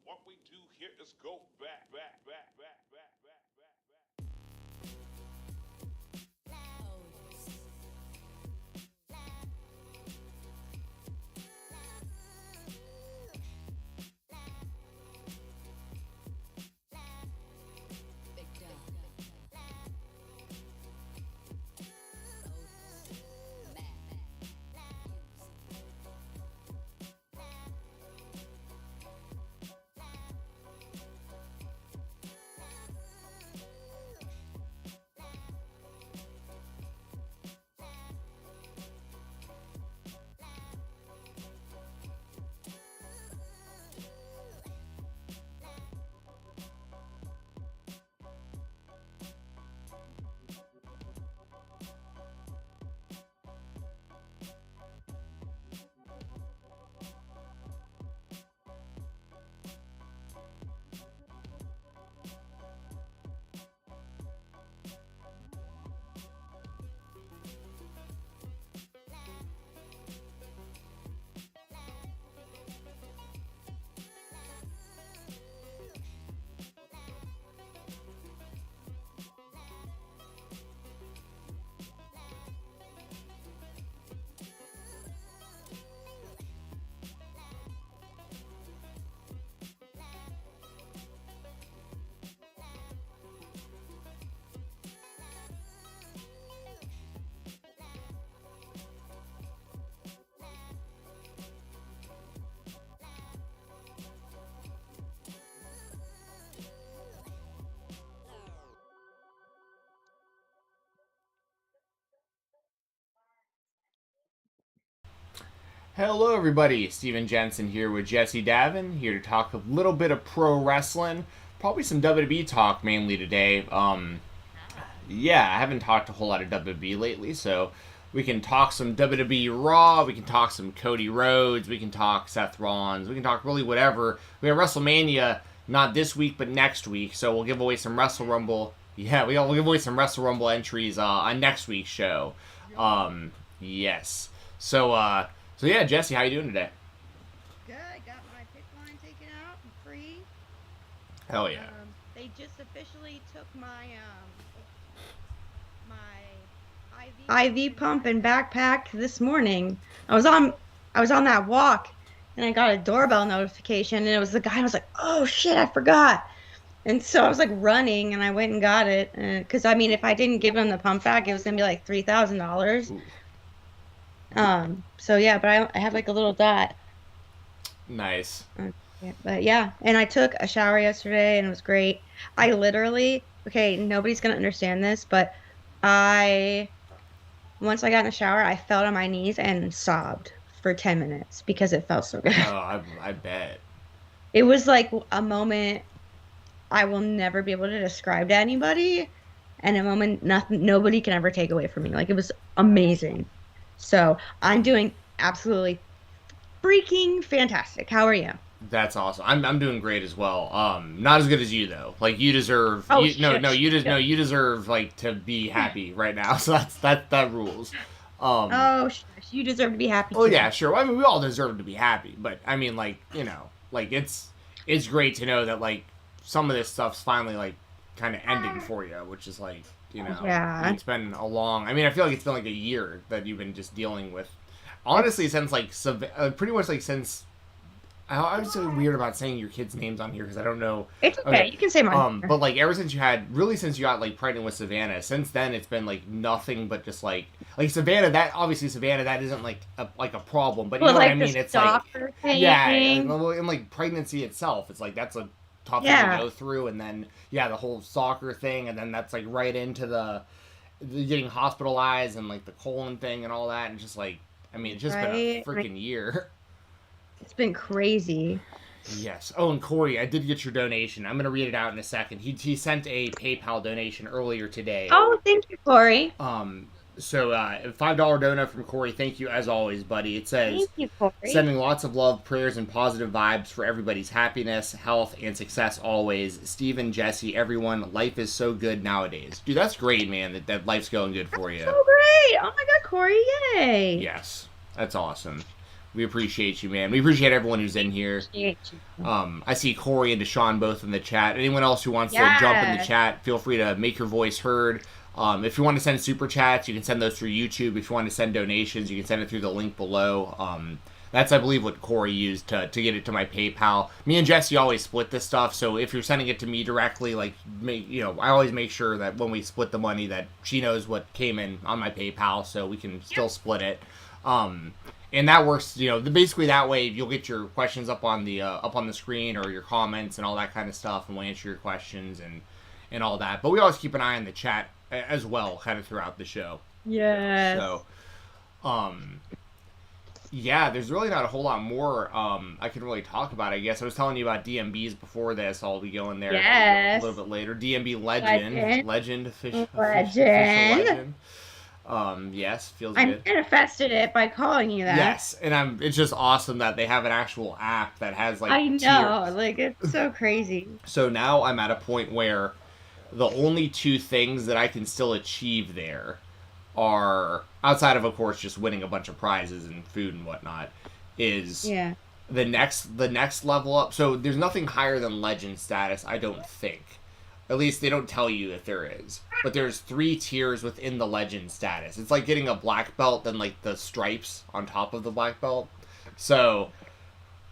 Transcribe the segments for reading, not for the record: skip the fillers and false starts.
what we do here is go back, back, back, back, back, back, back, back. Hello, everybody. Steven Jensen here with Jessi Davin, here to talk a little bit of pro wrestling. Probably some WWE talk mainly today. I haven't talked a whole lot of WWE lately, so we can talk some WWE Raw, we can talk some Cody Rhodes, we can talk Seth Rollins, we can talk really whatever. We have WrestleMania not this week, but next week, so we'll give away some Wrestle Rumble. Yeah, we'll give away some Wrestle Rumble entries on next week's show. Yes. So yeah, Jessi, how you doing today? Good. I got my pick line taken out and free. Hell yeah. They just officially took my IV pump and backpack this morning. I was on that walk and I got a doorbell notification and it was the guy. I was like, oh shit, I forgot. And so I was like running and I went and got it because I mean if I didn't give him the pump back it was gonna be like $3,000. So yeah, but I have like a little dot. Nice. Yeah, but yeah, and I took a shower yesterday and it was great. I literally, okay, nobody's gonna understand this, but once I got in the shower, I fell on my knees and sobbed for 10 minutes because it felt so good. Oh, I bet. It was like a moment I will never be able to describe to anybody, and a moment nobody can ever take away from me. Like it was amazing. So I'm doing absolutely freaking fantastic. How are you? That's awesome. I'm doing great as well. Not as good as you though. Like you deserve. Oh, You deserve like to be happy right now. So that rules. Oh, shush. You deserve to be happy Oh too. yeah, sure. I mean, we all deserve to be happy, but I mean, like like it's great to know that like some of this stuff's finally like kind of ending for you, which is like Yeah. it's been a long. I mean, I feel like it's been like a year that you've been just dealing with. Honestly, since like pretty much like since I was so weird about saying your kids' names on here because I don't know. It's okay. You can say mine. But like ever since since you got like pregnant with Savannah, since then it's been like nothing but just like Savannah. That obviously Savannah that isn't like a problem, but you know what I mean. It's like and like pregnancy itself, it's like that's a tough thing to go through, and then the whole soccer thing, and then that's like right into the getting hospitalized and like the colon thing and all that, and just like I mean it's just been a freaking year. It's been crazy. Yes. Oh, and Corey, I did get your donation. I'm going to read it out in a second. He sent a PayPal donation earlier today. Oh, thank you, Corey. So $5 donut from Corey. Thank you as always, buddy. It says, thank you, Corey. Sending lots of love, prayers, and positive vibes for everybody's happiness, health, and success always. Stephen, Jessi, everyone, life is so good nowadays. Dude, that's great, man, that life's going good for you. So great. Oh my God, Corey, yay. Yes. That's awesome. We appreciate you, man. We appreciate everyone who's in here. Appreciate you. I see Corey and Deshaun both in the chat. Anyone else who wants to jump in the chat, feel free to make your voice heard. If you want to send super chats, you can send those through YouTube. If you want to send donations, you can send it through the link below. That's, I believe, what Corey used to get it to my PayPal. Me and Jessi always split this stuff, so if you're sending it to me directly, like, I always make sure that when we split the money that she knows what came in on my PayPal, so we can still split it. And that works, basically that way you'll get your questions up on the screen, or your comments and all that kind of stuff, and we'll answer your questions and all that. But we always keep an eye on the chat as well, kind of throughout the show. Yes. So, yeah, there's really not a whole lot more I can really talk about, I guess. I was telling you about DMBs before this. I'll be going there a little bit later. DMB Legend. Official Legend. Yes, feels good. I manifested it by calling you that. Yes, and it's just awesome that they have an actual app that has, like, I know, tiers. like, it's so crazy. So now I'm at a point where the only two things that I can still achieve there are, outside of course, just winning a bunch of prizes and food and whatnot, is the next level up. So there's nothing higher than legend status, I don't think. At least they don't tell you if there is. But there's 3 tiers within the legend status. It's like getting a black belt, then like the stripes on top of the black belt. So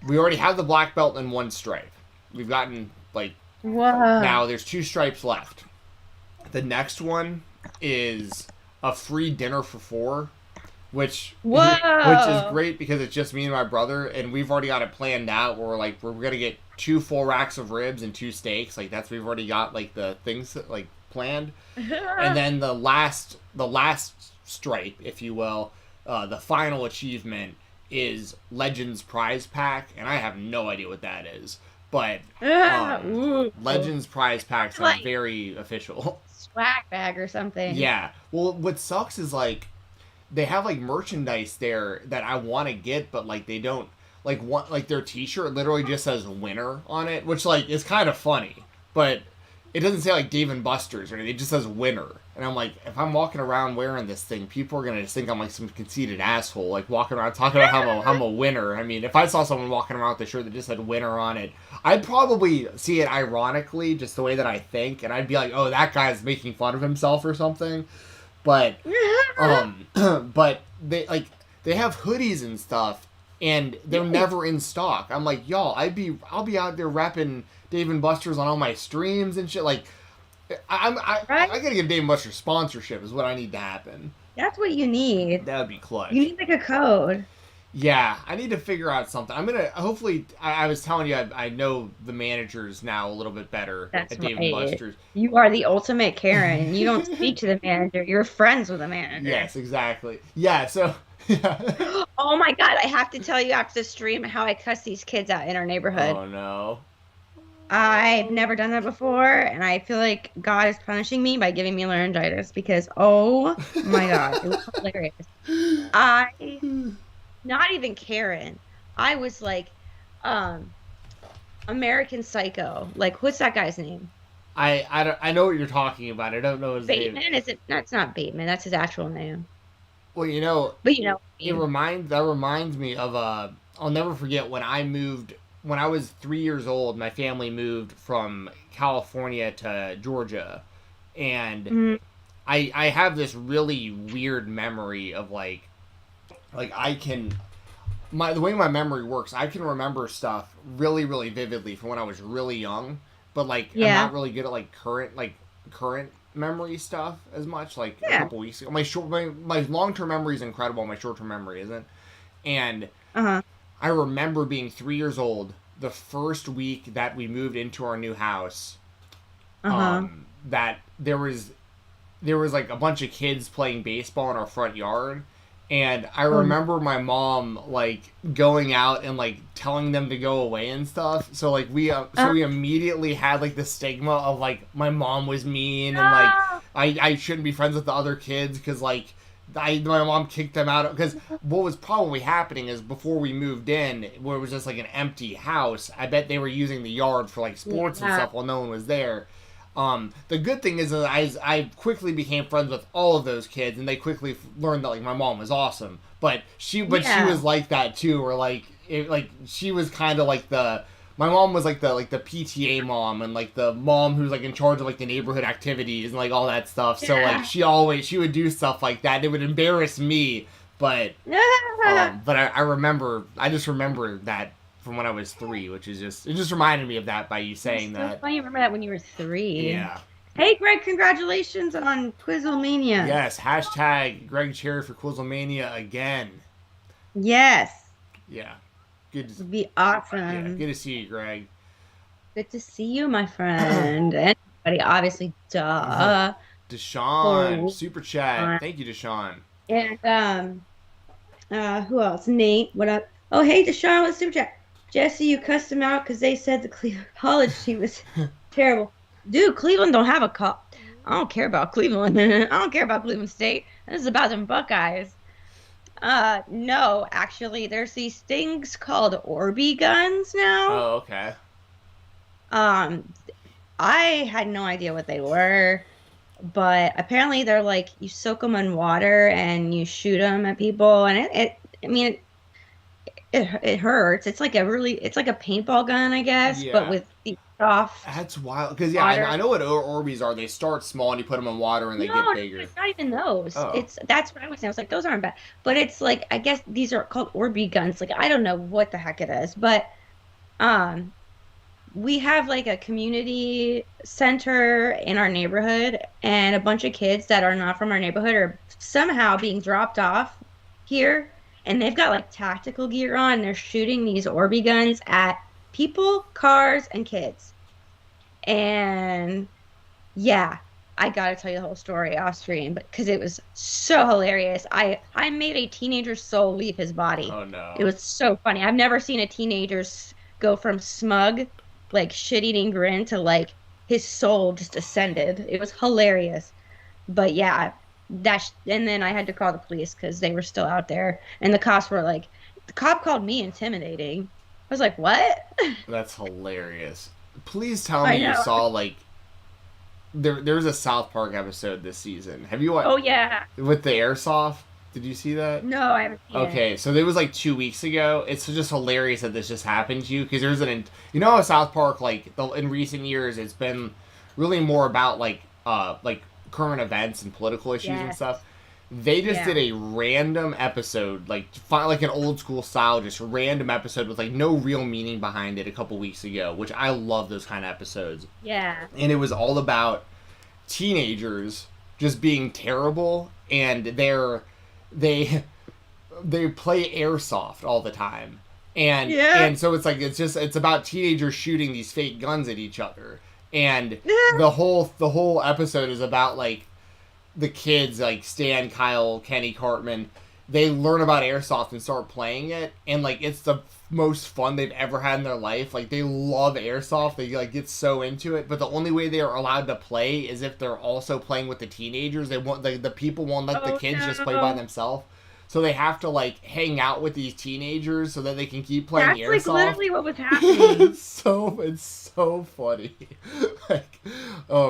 we already have the black belt and 1 stripe. We've gotten, like, now there's 2 stripes left. The next one is a free dinner for 4, which is great because it's just me and my brother, and we've already got it planned out. We're gonna get 2 full racks of ribs and 2 steaks. Like, we've already got, like, the things like planned. And then the last stripe, if you will, the final achievement is Legends prize pack, and I have no idea what that is. But Legends prize packs are very official. Swag bag or something. Yeah. Well, what sucks is, like, they have, like, merchandise there that I want to get, but, like, they don't. Like, their t-shirt literally just says winner on it, which, like, is kind of funny. But it doesn't say, like, Dave & Buster's or anything. It just says winner. And I'm like, if I'm walking around wearing this thing, people are going to just think I'm, like, some conceited asshole, like, walking around talking about how I'm a winner. I mean, if I saw someone walking around with a shirt that just said winner on it, I'd probably see it ironically, just the way that I think, and I'd be like, oh, that guy's making fun of himself or something. But, but they have hoodies and stuff, and they're never in stock. I'm like, y'all, I'll be out there repping Dave & Buster's on all my streams and shit. Like, I gotta get Dave & Buster's sponsorship is what I need to happen. That's what you need. That would be clutch. You need, like, a code. Yeah, I need to figure out something. I'm gonna, hopefully, I was telling you, I know the managers now a little bit better at Dave & Buster's. You are the ultimate Karen. You don't speak to the manager. You're friends with the manager. Yes, exactly. Yeah, so... Yeah. Oh my god, I have to tell you after the stream how I cuss these kids out in our neighborhood. Oh no. I've never done that before, and I feel like God is punishing me by giving me laryngitis because, oh my god, it was hilarious. Not even Karen. I was like, American Psycho. Like, what's that guy's name? I know what you're talking about. I don't know his name. Bateman? Is it? That's not Bateman. That's his actual name. Well, but you know, that reminds me of I'll never forget when I was 3 years old. My family moved from California to Georgia, and I have this really weird memory of like the way my memory works, I can remember stuff really, really vividly from when I was really young, but I'm not really good at like current memory stuff as much. Like a couple weeks ago, my long-term memory is incredible, my short-term memory isn't. And I remember being 3 years old the first week that we moved into our new house, that there was like a bunch of kids playing baseball in our front yard. And I remember my mom, like, going out and, like, telling them to go away and stuff. So, like, we immediately had, like, the stigma of, like, my mom was mean and, like, I shouldn't be friends with the other kids because, like, my mom kicked them out. Because what was probably happening is before we moved in, where it was just, like, an empty house, I bet they were using the yard for, like, sports and stuff while no one was there. The good thing is that I quickly became friends with all of those kids, and they quickly learned that like my mom was awesome. But she was like that too, or like she was kind of like my mom was like the PTA mom, and like the mom who's like in charge of like the neighborhood activities and like all that stuff. So like she would do stuff like that. It would embarrass me, but I just remember that from when I was 3, which is it just reminded me of that by you saying that. Funny you remember that when you were 3. Yeah. Hey, Greg, congratulations on Quizzlemania. Yes, hashtag Greg Cherry for Quizzlemania again. Yes. Yeah. Good. It would be awesome. Yeah, good to see you, Greg. Good to see you, my friend. And everybody, obviously, duh. Deshaun, super chat. Thank you, Deshaun. And who else? Nate, what up? Oh, hey, Deshaun with super chat. Jessi, you cussed him out because they said the Cleveland college team was terrible. Dude, Cleveland don't have a cop. I don't care about Cleveland. I don't care about Cleveland State. This is about them Buckeyes. No, actually, there's these things called Orby guns now. Oh, okay. I had no idea what they were, but apparently they're like you soak them in water and you shoot them at people, and it hurts. It's like a paintball gun, I guess, but with the soft. That's wild. Because I know what Orbeez are. They start small and you put them in water and they get bigger. It's not even those. Oh. That's what I was saying. I was like, those aren't bad. But it's like, I guess these are called Orby guns. Like, I don't know what the heck it is, but we have like a community center in our neighborhood, and a bunch of kids that are not from our neighborhood are somehow being dropped off here. And they've got like tactical gear on. They're shooting these Orby guns at people, cars, and kids. And yeah, I gotta tell you the whole story off stream, but because it was so hilarious. I made a teenager's soul leave his body. Oh no! It was so funny. I've never seen a teenager go from smug, like shit-eating grin to like his soul just ascended. It was hilarious. But yeah. And then I had to call the police because they were still out there, and the cops were like, the cop called me intimidating. I was like, what? That's hilarious. Please tell me you saw like there's a South Park episode this season. Have you watched? Oh yeah. With the airsoft? Did you see that? No, I haven't seen it. Okay, so it was like 2 weeks ago. It's just hilarious that this just happened to you because there's how South Park in recent years it's been really more about like current events and political issues and stuff. They just did a random episode, like an old school style, just random episode with like no real meaning behind it a couple weeks ago, which I love those kind of episodes. Yeah. And it was all about teenagers just being terrible, and they play airsoft all the time. And so it's about teenagers shooting these fake guns at each other. And the whole episode is about like the kids, like Stan, Kyle, Kenny, Cartman. They learn about airsoft and start playing it, and like it's the most fun they've ever had in their life. Like they love airsoft. They like get so into it, but the only way they are allowed to play is if they're also playing with the teenagers. They want the people won't let the kids just play by themselves. So they have to like hang out with these teenagers so that they can keep playing airsoft. That's like literally what was happening. It's so funny. Like,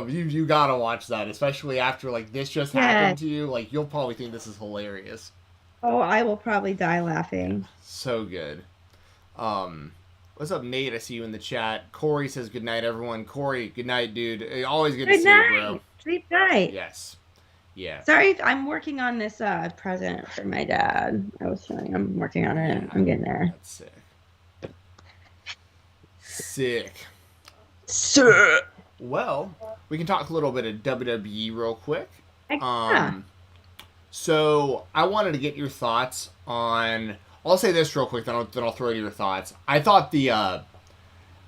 you gotta watch that, especially after like this just happened to you. Like you'll probably think this is hilarious. Oh, I will probably die laughing. So good. What's up, Nate? I see you in the chat. Corey says good night, everyone. Corey, good night, dude. Always good to see you, bro. Sleep tight. Yes. Yeah. Sorry, I'm working on this present for my dad. I was telling you, I'm working on it. I'm getting there. That's sick. Sick. Well, we can talk a little bit of WWE real quick. Yeah. So I wanted to get your thoughts on. I'll say this real quick, then I'll throw you your thoughts. I thought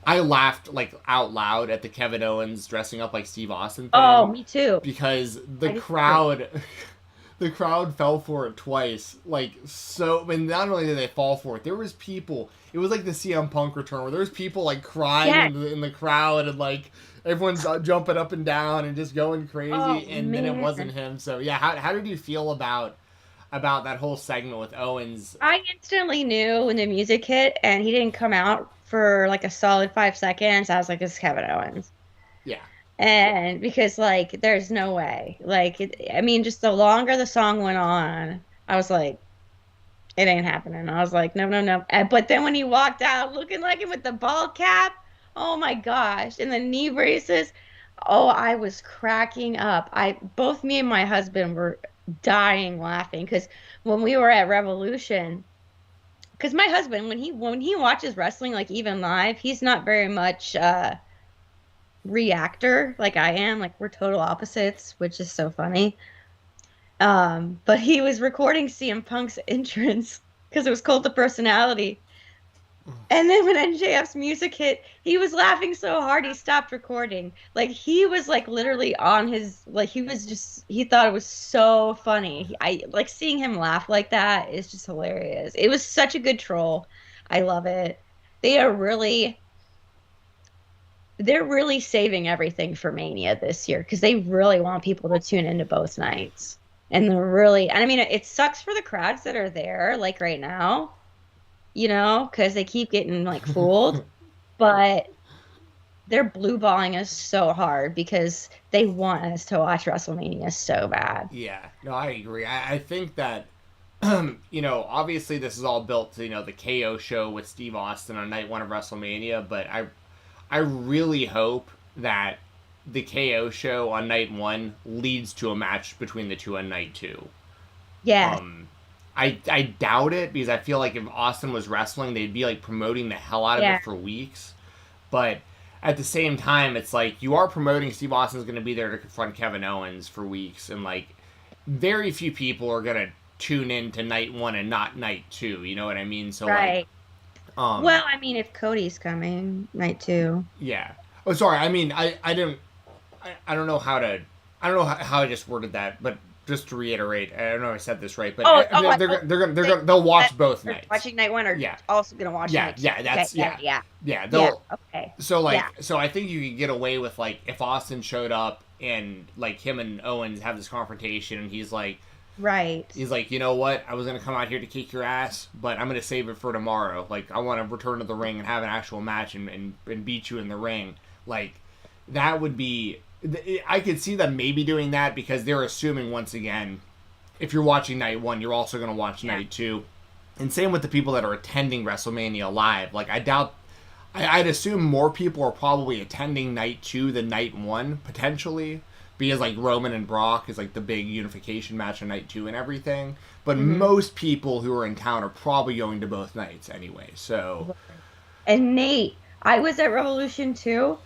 I laughed like out loud at the Kevin Owens dressing up like Steve Austin thing. Oh, me too. Because the crowd fell for it twice. Like, so, and not only did they fall for it, there was people, it was like the CM Punk return where there was people like crying in the crowd, and like everyone's jumping up and down and just going crazy, then it wasn't him. So yeah, how did you feel about that whole segment with Owens? I instantly knew when the music hit and he didn't come out for like a solid 5 seconds. I was like, this is Kevin Owens. Yeah. And because like there's no way. Like I mean just the longer the song went on, I was like it ain't happening. I was like no, no, no. But then when he walked out looking like him with the ball cap, oh my gosh, and the knee braces, oh, I was cracking up. I both me and my husband were dying laughing because when we were at Revolution, because my husband when he watches wrestling like even live, he's not very much reactor like I am. Like we're total opposites, which is so funny. But he was recording CM Punk's entrance because it was Cult of Personality. And then when NJF's music hit, he was laughing so hard he stopped recording. Like he was like literally on his like he thought it was so funny. I like seeing him laugh like that is just hilarious. It was such a good troll. I love it. They are really they're really saving everything for Mania this year because they really want people to tune into both nights. And they're really, and I mean, it sucks for the crowds that are there, like right now, because they keep getting like fooled, but they're blue balling us so hard because they want us to watch WrestleMania so bad. Yeah, no, I agree. I think that, obviously this is all built to, the KO show with Steve Austin on night one of WrestleMania, but I really hope that the KO show on night one leads to a match between the two on night two. Yeah. I doubt it because I feel like if Austin was wrestling, they'd be like promoting the hell out of it for weeks. But at the same time, it's like you are promoting Steve Austin's going to be there to confront Kevin Owens for weeks, and like very few people are going to tune in to night one and not night two. You know what I mean? So right. Well, I mean, if Cody's coming night two. Yeah. Oh, sorry. I mean, I don't know how I just worded that, but just to reiterate, I don't know if I said this right, but they'll watch both nights. Watching night one, or also gonna watch night two. Okay. So I think you could get away with like if Austin showed up and like him and Owens have this confrontation, and he's like, right. He's like, you know what? I was gonna come out here to kick your ass, but I'm gonna save it for tomorrow. Like, I want to return to the ring and have an actual match and beat you in the ring. Like, that would be. I could see them maybe doing that because they're assuming once again, if you're watching night one, you're also gonna watch night two, and same with the people that are attending WrestleMania live. Like, I doubt. I'd assume more people are probably attending night two than night one potentially. Because, like, Roman and Brock is, like, the big unification match on night two and everything. But most people who are in town are probably going to both nights anyway, so... And Nate, I was at Revolution too.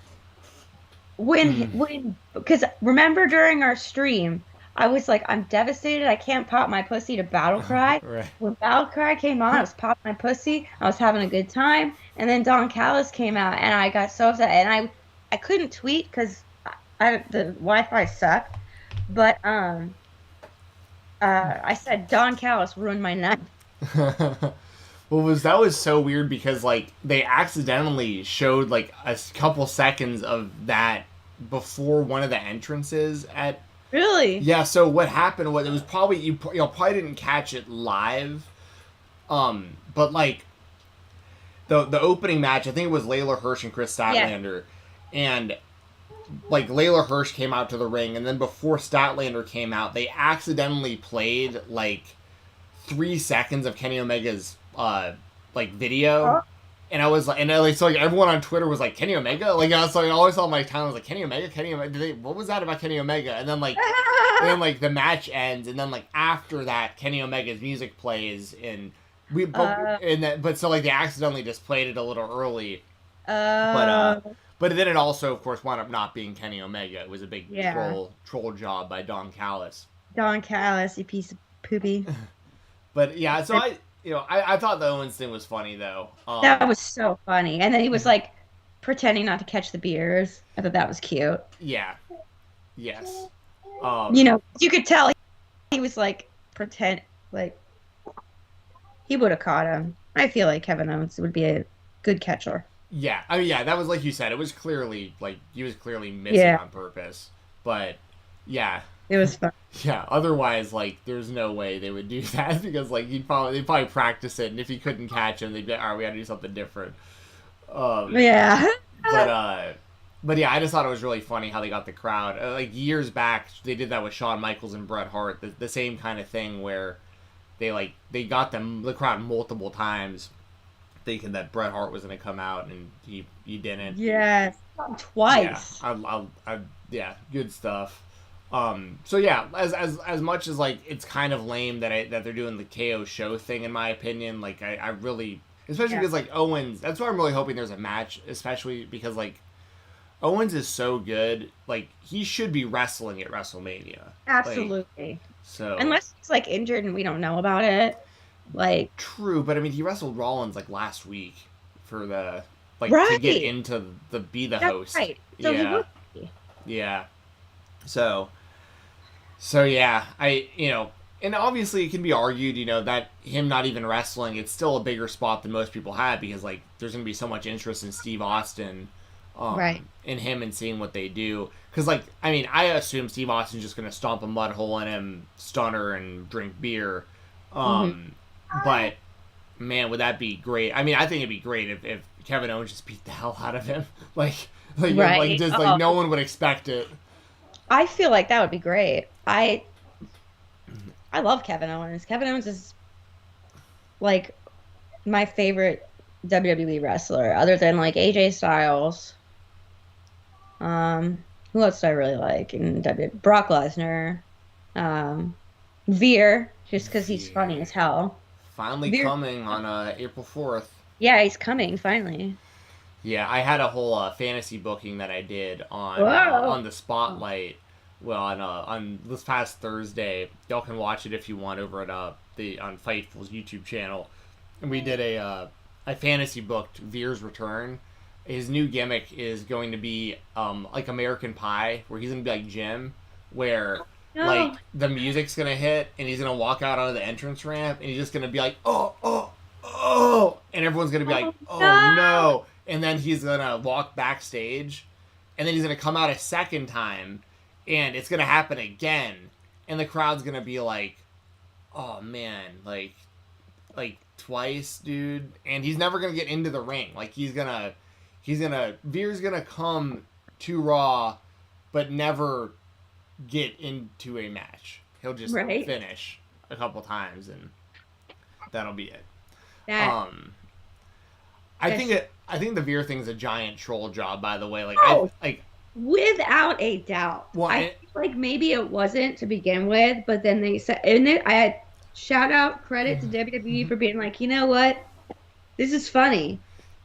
Because remember during our stream, I was like, I'm devastated. I can't pop my pussy to Battle Cry. Right. When Battle Cry came on, I was popping my pussy. I was having a good time. And then Don Callis came out, and I got so upset. And I couldn't tweet because... the Wi-Fi sucked, but I said Don Callis ruined my night. That was so weird because like they accidentally showed like a couple seconds of that before one of the entrances at. Really? Yeah. So what happened was it was probably you probably didn't catch it live, but like the opening match, I think it was Layla Hirsch and Chris Statlander, and. Like, Layla Hirsch came out to the ring, and then before Statlander came out, they accidentally played, like, 3 seconds of Kenny Omega's, video. And I was like, so, like, everyone on Twitter was like, Kenny Omega? Like, I always saw my time, I was like, Kenny Omega? What was that about Kenny Omega? And then, like, the match ends, and then, like, after that, Kenny Omega's music plays, and so, like, they accidentally just played it a little early. But then it also, of course, wound up not being Kenny Omega. It was a big troll job by Don Callis. Don Callis, you piece of poopy. But yeah, so I thought the Owens thing was funny though. That was so funny, and then he was like pretending not to catch the beers. I thought that was cute. Yeah. Yes. You could tell he was like he would have caught him. I feel like Kevin Owens would be a good catcher. Yeah, I mean, that was like you said. It was clearly like he was clearly missing on purpose. But yeah, it was fun. Yeah, otherwise, like, there's no way they would do that because like they'd probably practice it, and if he couldn't catch him, they'd be like, all right, we got to do something different. Yeah. But But yeah, I just thought it was really funny how they got the crowd. Like years back, they did that with Shawn Michaels and Bret Hart. The same kind of thing where they got the crowd multiple times, thinking that Bret Hart was going to come out, and he didn't. Yes, twice. Yeah, good stuff. So yeah, as much as like it's kind of lame that they're doing the KO show thing, in my opinion. Like I really, especially because like Owens. That's why I'm really hoping there's a match, especially because like Owens is so good. Like he should be wrestling at WrestleMania. Absolutely. Like, so unless he's like injured and we don't know about it, like true. But I mean, he wrestled Rollins like last week for the to get into be the host. Right. So yeah. he would be. Yeah. So yeah, and obviously it can be argued, that him not even wrestling, it's still a bigger spot than most people had because like there's gonna be so much interest in Steve Austin. Right. In him and seeing what they do. Because, like, I mean, I assume Steve Austin's just going to stomp a mud hole in him, stunner, and drink beer. But, man, would that be great? I mean, I think it'd be great if Kevin Owens just beat the hell out of him. Like no one would expect it. I feel like that would be great. I love Kevin Owens. Kevin Owens is, like, my favorite WWE wrestler, other than, like, AJ Styles. Who else do I really like in WWE? Brock Lesnar. Veer, just because he's funny as hell. Finally coming on April 4th. Yeah, he's coming, finally. Yeah, I had a whole fantasy booking that I did on the Spotlight. Well, on this past Thursday. Y'all can watch it if you want over at on Fightful's YouTube channel. And we did a fantasy booked Veer's return. His new gimmick is going to be like American Pie, where he's going to be like Jim, where like the music's going to hit and he's going to walk out onto the entrance ramp and he's just going to be like, oh, and everyone's going to be like, oh no. And then he's going to walk backstage and then he's going to come out a second time and it's going to happen again. And the crowd's going to be like, oh man, like twice, dude. And he's never going to get into the ring. Like Veer's gonna come to Raw, but never get into a match. He'll just finish a couple times, and that'll be it. I think the Veer thing's a giant troll job, by the way. Without a doubt. Well, I feel like maybe it wasn't to begin with, but then they said, and then I had shout out credit to WWE for being like, you know what, this is funny.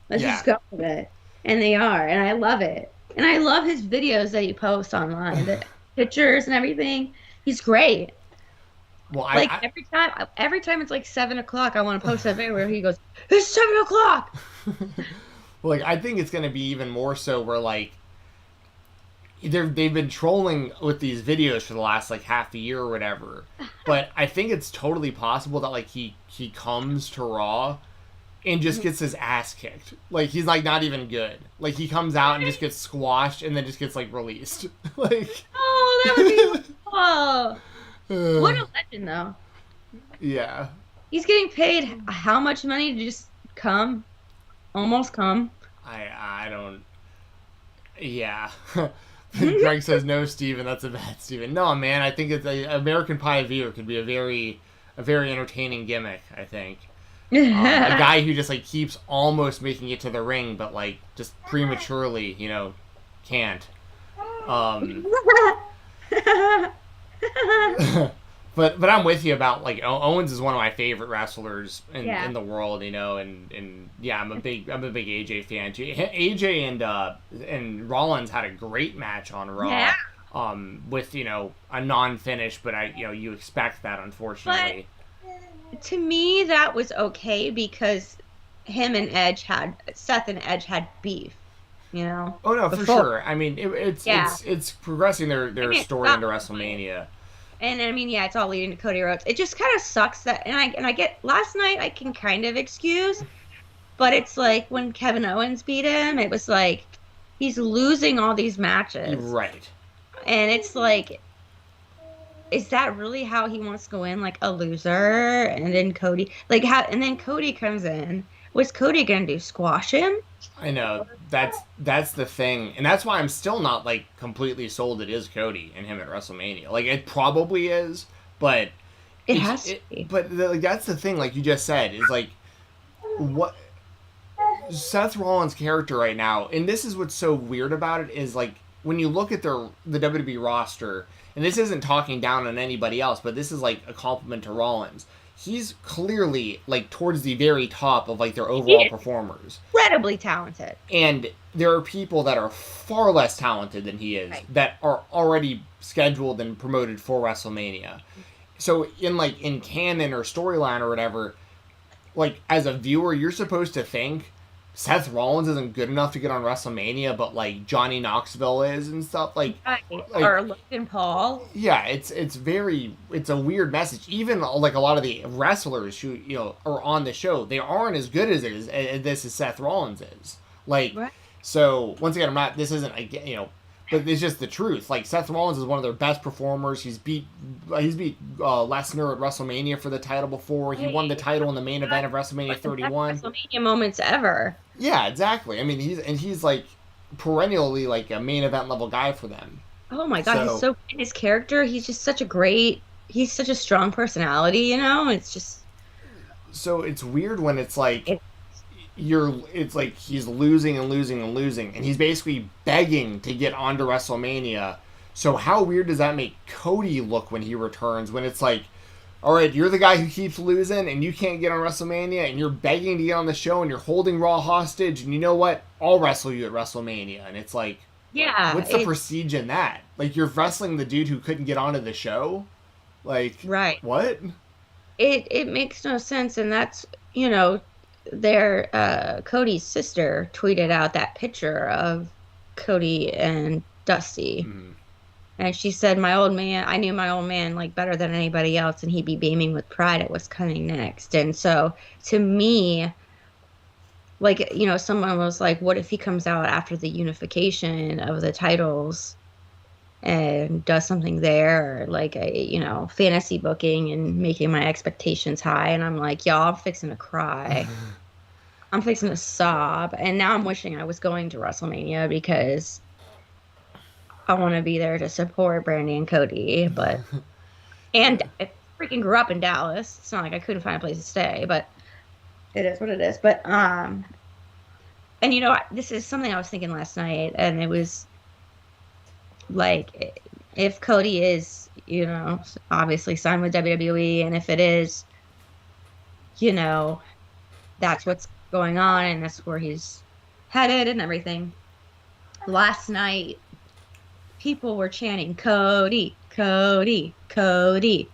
Let's just go with it. And they are, and I love it. And I love his videos that he posts online, the pictures and everything. He's great. Well, every time it's like 7 o'clock, I want to post that video where he goes, "It's 7 o'clock." Well, I think it's going to be even more so where they've been trolling with these videos for the last half a year or whatever. But I think it's totally possible that he comes to Raw and just gets his ass kicked. He's not even good. He comes out and just gets squashed and then just gets released. Oh, that would be cool. What a legend, though. Yeah. He's getting paid how much money to just come? Almost come? I don't... Yeah. Greg says, no, Steven, that's a bad Steven. No, man, I think it's American Pie Veer could be a very entertaining gimmick, I think. A guy who just keeps almost making it to the ring, but just prematurely, can't. But I'm with you about Owens is one of my favorite wrestlers in the world, and yeah, I'm a big AJ fan too. AJ and Rollins had a great match on Raw. Yeah. With a non-finish, but you expect that, unfortunately. But to me, that was okay because Seth and Edge had beef. Oh no, for sure. I mean, it's progressing their story into WrestleMania. And I mean, it's all leading to Cody Rhodes. It just kind of sucks that, and I get last night I can kind of excuse, but it's when Kevin Owens beat him, it was he's losing all these matches, right? And it's is that really how he wants to go in, a loser? And then Cody, and then Cody comes in. What's Cody gonna do? Squash him? I know that's the thing, and that's why I'm still not like completely sold. It is Cody and him at WrestleMania. Like it probably is, but It has to be. But like that's the thing. Like you just said, is like what Seth Rollins' character right now, and this is what's so weird about it is like when you look at the WWE roster, and this isn't talking down on anybody else, but this is like a compliment to Rollins. He's clearly like towards the very top of like their overall performers. Incredibly talented. And there are people that are far less talented than he is that are already scheduled and promoted for WrestleMania. So in canon or storyline or whatever, like as a viewer, you're supposed to think Seth Rollins isn't good enough to get on WrestleMania, but like Johnny Knoxville is and stuff like or Logan Paul. Yeah, it's a weird message. Even like a lot of the wrestlers who are on the show, they aren't as good as this as Seth Rollins is. Like, so once again, this isn't but it's just the truth. Like Seth Rollins is one of their best performers. He's beat Lesnar at WrestleMania for the title before. He won the title in the main event of WrestleMania 31. WrestleMania moments ever. Yeah, exactly. I mean, he's like perennially like a main event level guy for them. Oh my god, he's so his character. He's just such a strong personality. It's just so it's weird when it's like. It's like he's losing and losing and losing, and he's basically begging to get onto WrestleMania. So how weird does that make Cody look when he returns? When it's like, all right, you're the guy who keeps losing, and you can't get on WrestleMania, and you're begging to get on the show, and you're holding Raw hostage, and you know what? I'll wrestle you at WrestleMania. And it's like, what's the prestige in that? Like you're wrestling the dude who couldn't get onto the show. Like, what? It makes no sense, and that's Cody's sister tweeted out that picture of Cody and Dusty. Mm-hmm. And she said, I knew my old man like better than anybody else, and he'd be beaming with pride at what's coming next. And so to me, like, someone was like, what if he comes out after the unification of the titles and does something there, or like fantasy booking and making my expectations high? And I'm like, y'all, I'm fixing to cry. I'm fixing to sob. And now I'm wishing I was going to WrestleMania because I want to be there to support Brandy and Cody. But and I freaking grew up in Dallas. It's not like I couldn't find a place to stay, but it is what it is. But and this is something I was thinking last night, and it was like, if Cody is, obviously signed with WWE, and if it is, that's what's going on, and that's where he's headed and everything. Last night, people were chanting, Cody, Cody, Cody.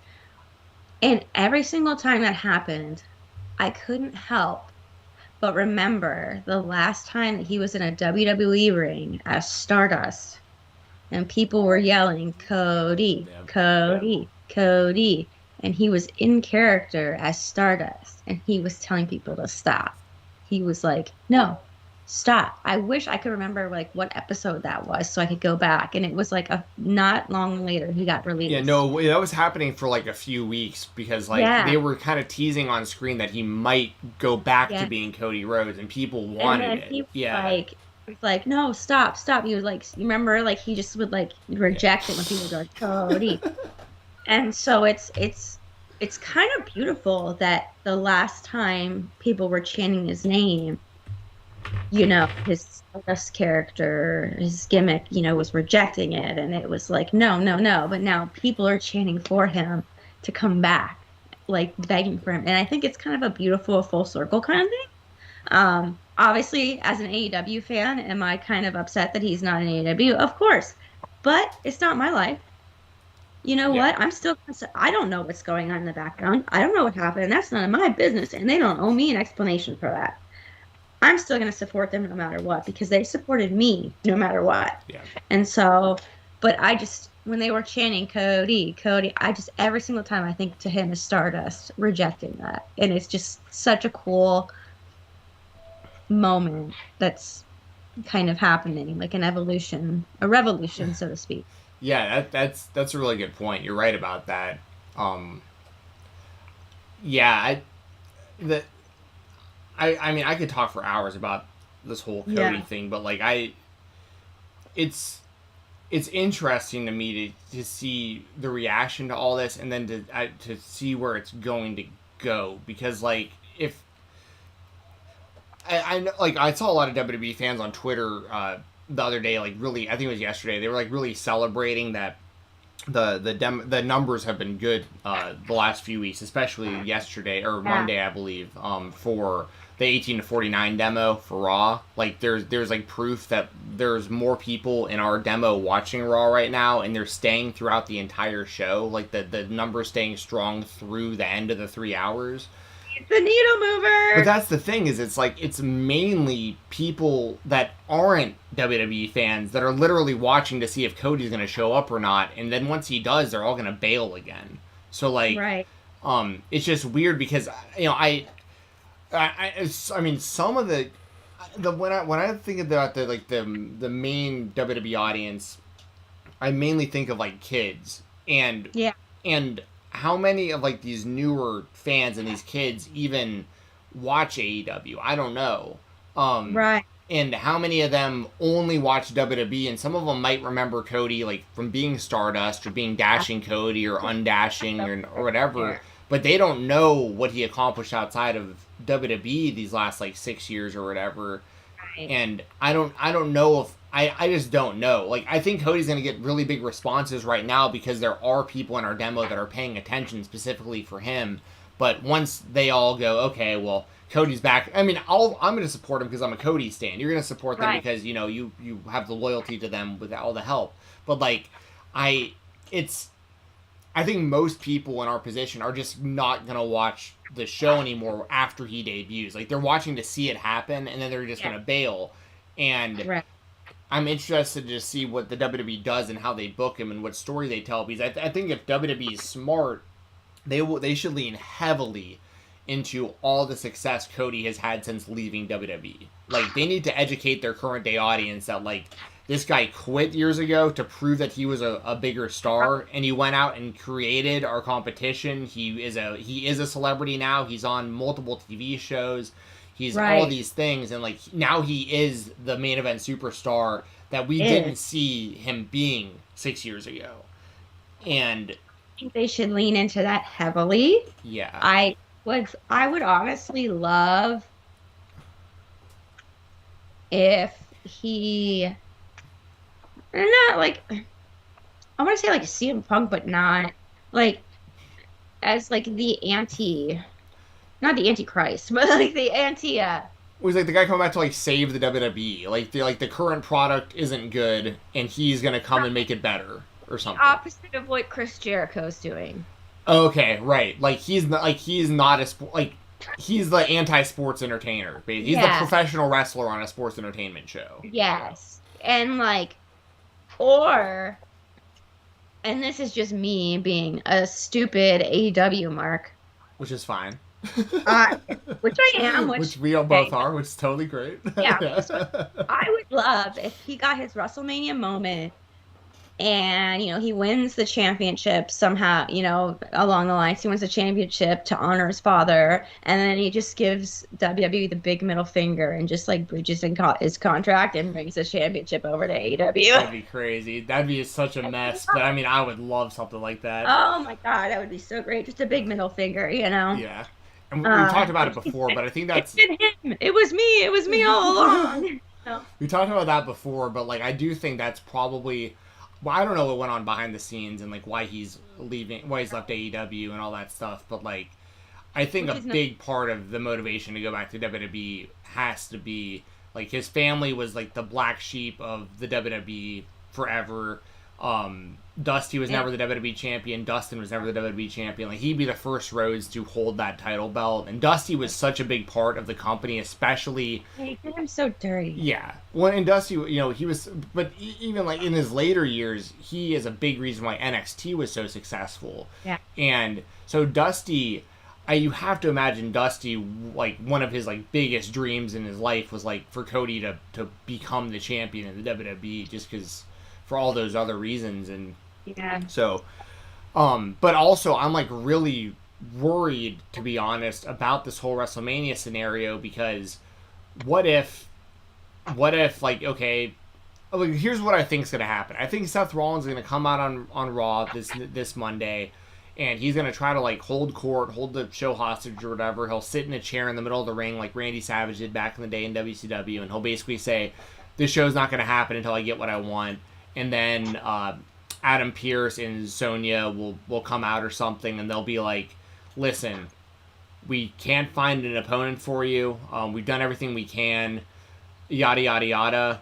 And every single time that happened, I couldn't help but remember the last time that he was in a WWE ring as Stardust. And people were yelling, Cody, Cody, Cody. And he was in character as Stardust. And he was telling people to stop. He was like, no, stop. I wish I could remember like what episode that was so I could go back. And it was like not long later he got released. Yeah, no, that was happening for like a few weeks because like they were kind of teasing on screen that he might go back to being Cody Rhodes, and people wanted it. He was like, no, stop. He was like, you remember, like he just would like reject it when people go, Cody. And so it's kind of beautiful that the last time people were chanting his name, his Stardust character, his gimmick, was rejecting it. And it was like, no. But now people are chanting for him to come back, like begging for him. And I think it's kind of a beautiful full circle kind of thing. Obviously, as an AEW fan, am I kind of upset that he's not in AEW? Of course. But it's not my life. You know what? I don't know what's going on in the background. I don't know what happened. That's none of my business. And they don't owe me an explanation for that. I'm still going to support them no matter what, because they supported me no matter what. Yeah. And so, but when they were chanting Cody, Cody, every single time I think to him as Stardust, rejecting that. And it's just such a cool moment that's kind of happening, like a revolution, so to speak. Yeah, that's a really good point. You're right about that. I mean, I could talk for hours about this whole Cody thing, but like it's interesting to me to see the reaction to all this, and then to see where it's going to go, because like if I know, like I saw a lot of WWE fans on Twitter the other day, like really, I think it was yesterday, they were like really celebrating that the numbers have been good the last few weeks, especially yesterday or Monday, I believe, for the 18 to 49 demo for Raw. Like there's like proof that there's more people in our demo watching Raw right now, and they're staying throughout the entire show. Like the numbers staying strong through the end of the 3 hours. It's the needle mover. But that's the thing, is it's like it's mainly people that aren't WWE fans that are literally watching to see if Cody's going to show up or not, and then once he does, they're all going to bail again. So like, right. It's just weird because I mean, some of the when I think about the main WWE audience, I mainly think of like kids and how many of like these newer fans and these kids even watch AEW? I don't know. Right. And how many of them only watch WWE, and some of them might remember Cody like from being Stardust or being Dashing Cody or Undashing or whatever, but they don't know what he accomplished outside of WWE these last like 6 years or whatever. Right. And I don't know if I just don't know. Like, I think Cody's going to get really big responses right now because there are people in our demo that are paying attention specifically for him. But once they all go, okay, well, Cody's back. I mean, I'm going to support him because I'm a Cody stan. You're going to support them because, you have the loyalty to them with all the help. But, like, I think most people in our position are just not going to watch the show anymore after he debuts. Like, they're watching to see it happen, and then they're just going to bail. And I'm interested to see what the WWE does and how they book him and what story they tell. Because I think if WWE is smart, they should lean heavily into all the success Cody has had since leaving WWE. Like, they need to educate their current day audience that, like, this guy quit years ago to prove that he was a bigger star, and he went out and created our competition. He is a celebrity now. He's on multiple TV shows. He's all these things, and like now he is the main event superstar that we didn't see him being 6 years ago. And I think they should lean into that heavily. Yeah. I would honestly love if he not like I want to say like CM Punk, but not like as like not the Antichrist, but like the anti. Was like the guy coming back to like save the WWE. Like the current product isn't good, and he's gonna come and make it better or something. The opposite of what Chris Jericho's doing. Okay, right. Like he's not he's the anti-sports entertainer. He's the professional wrestler on a sports entertainment show. Yes, and like, and this is just me being a stupid AEW mark, which is fine. Which I am, which we all both are, which is totally great. Yeah, so I would love if he got his WrestleMania moment, and he wins the championship somehow. Along the lines, he wins the championship to honor his father, and then he just gives WWE the big middle finger and just like bridges his contract and brings the championship over to AEW. That'd be crazy. That'd be such a mess. But I mean, I would love something like that. Oh my god, that would be so great. Just a big middle finger, Yeah. And we talked about it before, but I think that's... It's been him. It was me all along. We talked about that before, but like I do think that's probably... Well, I don't know what went on behind the scenes and like why he's left AEW and all that stuff, but like I think a big part of the motivation to go back to WWE has to be like his family was like the black sheep of the WWE forever. Dusty was never the WWE champion. Dustin was never the WWE champion. Like, he'd be the first Rhodes to hold that title belt. And Dusty was such a big part of the company, especially... They did him so dirty. Yeah. Well, and Dusty, he was... But even, like, in his later years, he is a big reason why NXT was so successful. Yeah. And so Dusty... you have to imagine Dusty, like, one of his, like, biggest dreams in his life was, like, for Cody to become the champion in the WWE, just because... for all those other reasons. And yeah. So, but also I'm like really worried, to be honest, about this whole WrestleMania scenario because what if like, okay, here's what I think is going to happen. I think Seth Rollins is going to come out on Raw this Monday, and he's going to try to like hold court, hold the show hostage or whatever. He'll sit in a chair in the middle of the ring like Randy Savage did back in the day in WCW, and he'll basically say, this show's not going to happen until I get what I want. And then Adam Pearce and Sonya will come out or something, and they'll be like, listen, we can't find an opponent for you. We've done everything we can. Yada, yada, yada.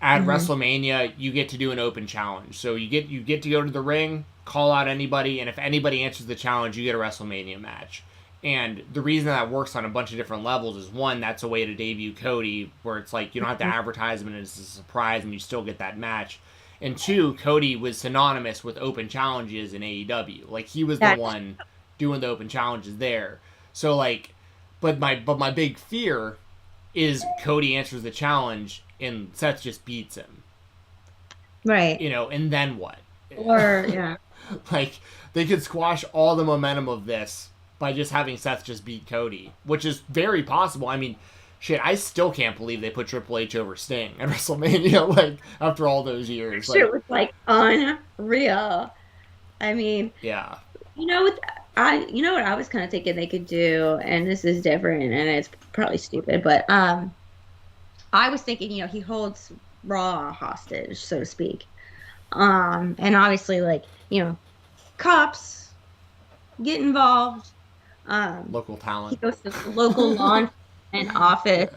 At WrestleMania, you get to do an open challenge. So you get to go to the ring, call out anybody, and if anybody answers the challenge, you get a WrestleMania match. And the reason that works on a bunch of different levels is, one, that's a way to debut Cody, where it's like you don't have to advertise him and it's a surprise and you still get that match. And two, Cody was synonymous with open challenges in AEW. Like, he was the one doing the open challenges there. So, like, but my big fear is Cody answers the challenge and Seth just beats him. Right. You know, and then what? Or, yeah. Like, they could squash all the momentum of this by just having Seth just beat Cody, which is very possible. I mean, shit, I still can't believe they put Triple H over Sting at WrestleMania, like, after all those years. Shit was, like, unreal. I mean, yeah. You know what I was kind of thinking they could do, and this is different, and it's probably stupid, but I was thinking, you know, he holds Raw hostage, so to speak. And obviously, like, you know, cops get involved. Local talent. He goes to the local law and office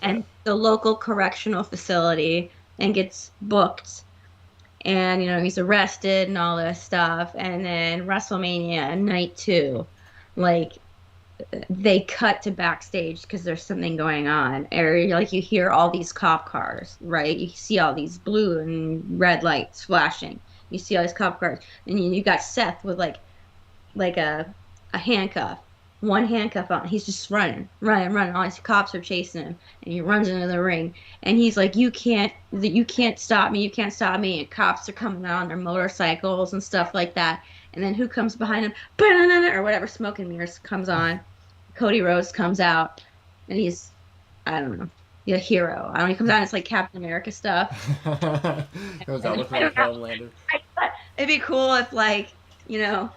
and the local correctional facility and gets booked. And, you know, he's arrested and all this stuff. And then WrestleMania night 2, like, they cut to backstage because there's something going on. Or, like, you hear all these cop cars, right? You see all these blue and red lights flashing. You see all these cop cars. And you got Seth with, like a handcuff. One handcuff on. He's just running. All these cops are chasing him, and he runs into the ring. And he's like, "You can't stop me! You can't stop me!" And cops are coming out on their motorcycles and stuff like that. And then who comes behind him? Or whatever, smoke and mirrors comes on. Cody Rhodes comes out, and he's, I don't know, he's a hero. I don't know. He comes out and it's like Captain America stuff. Comes out looking like Homelander. It'd be cool if, like, you know,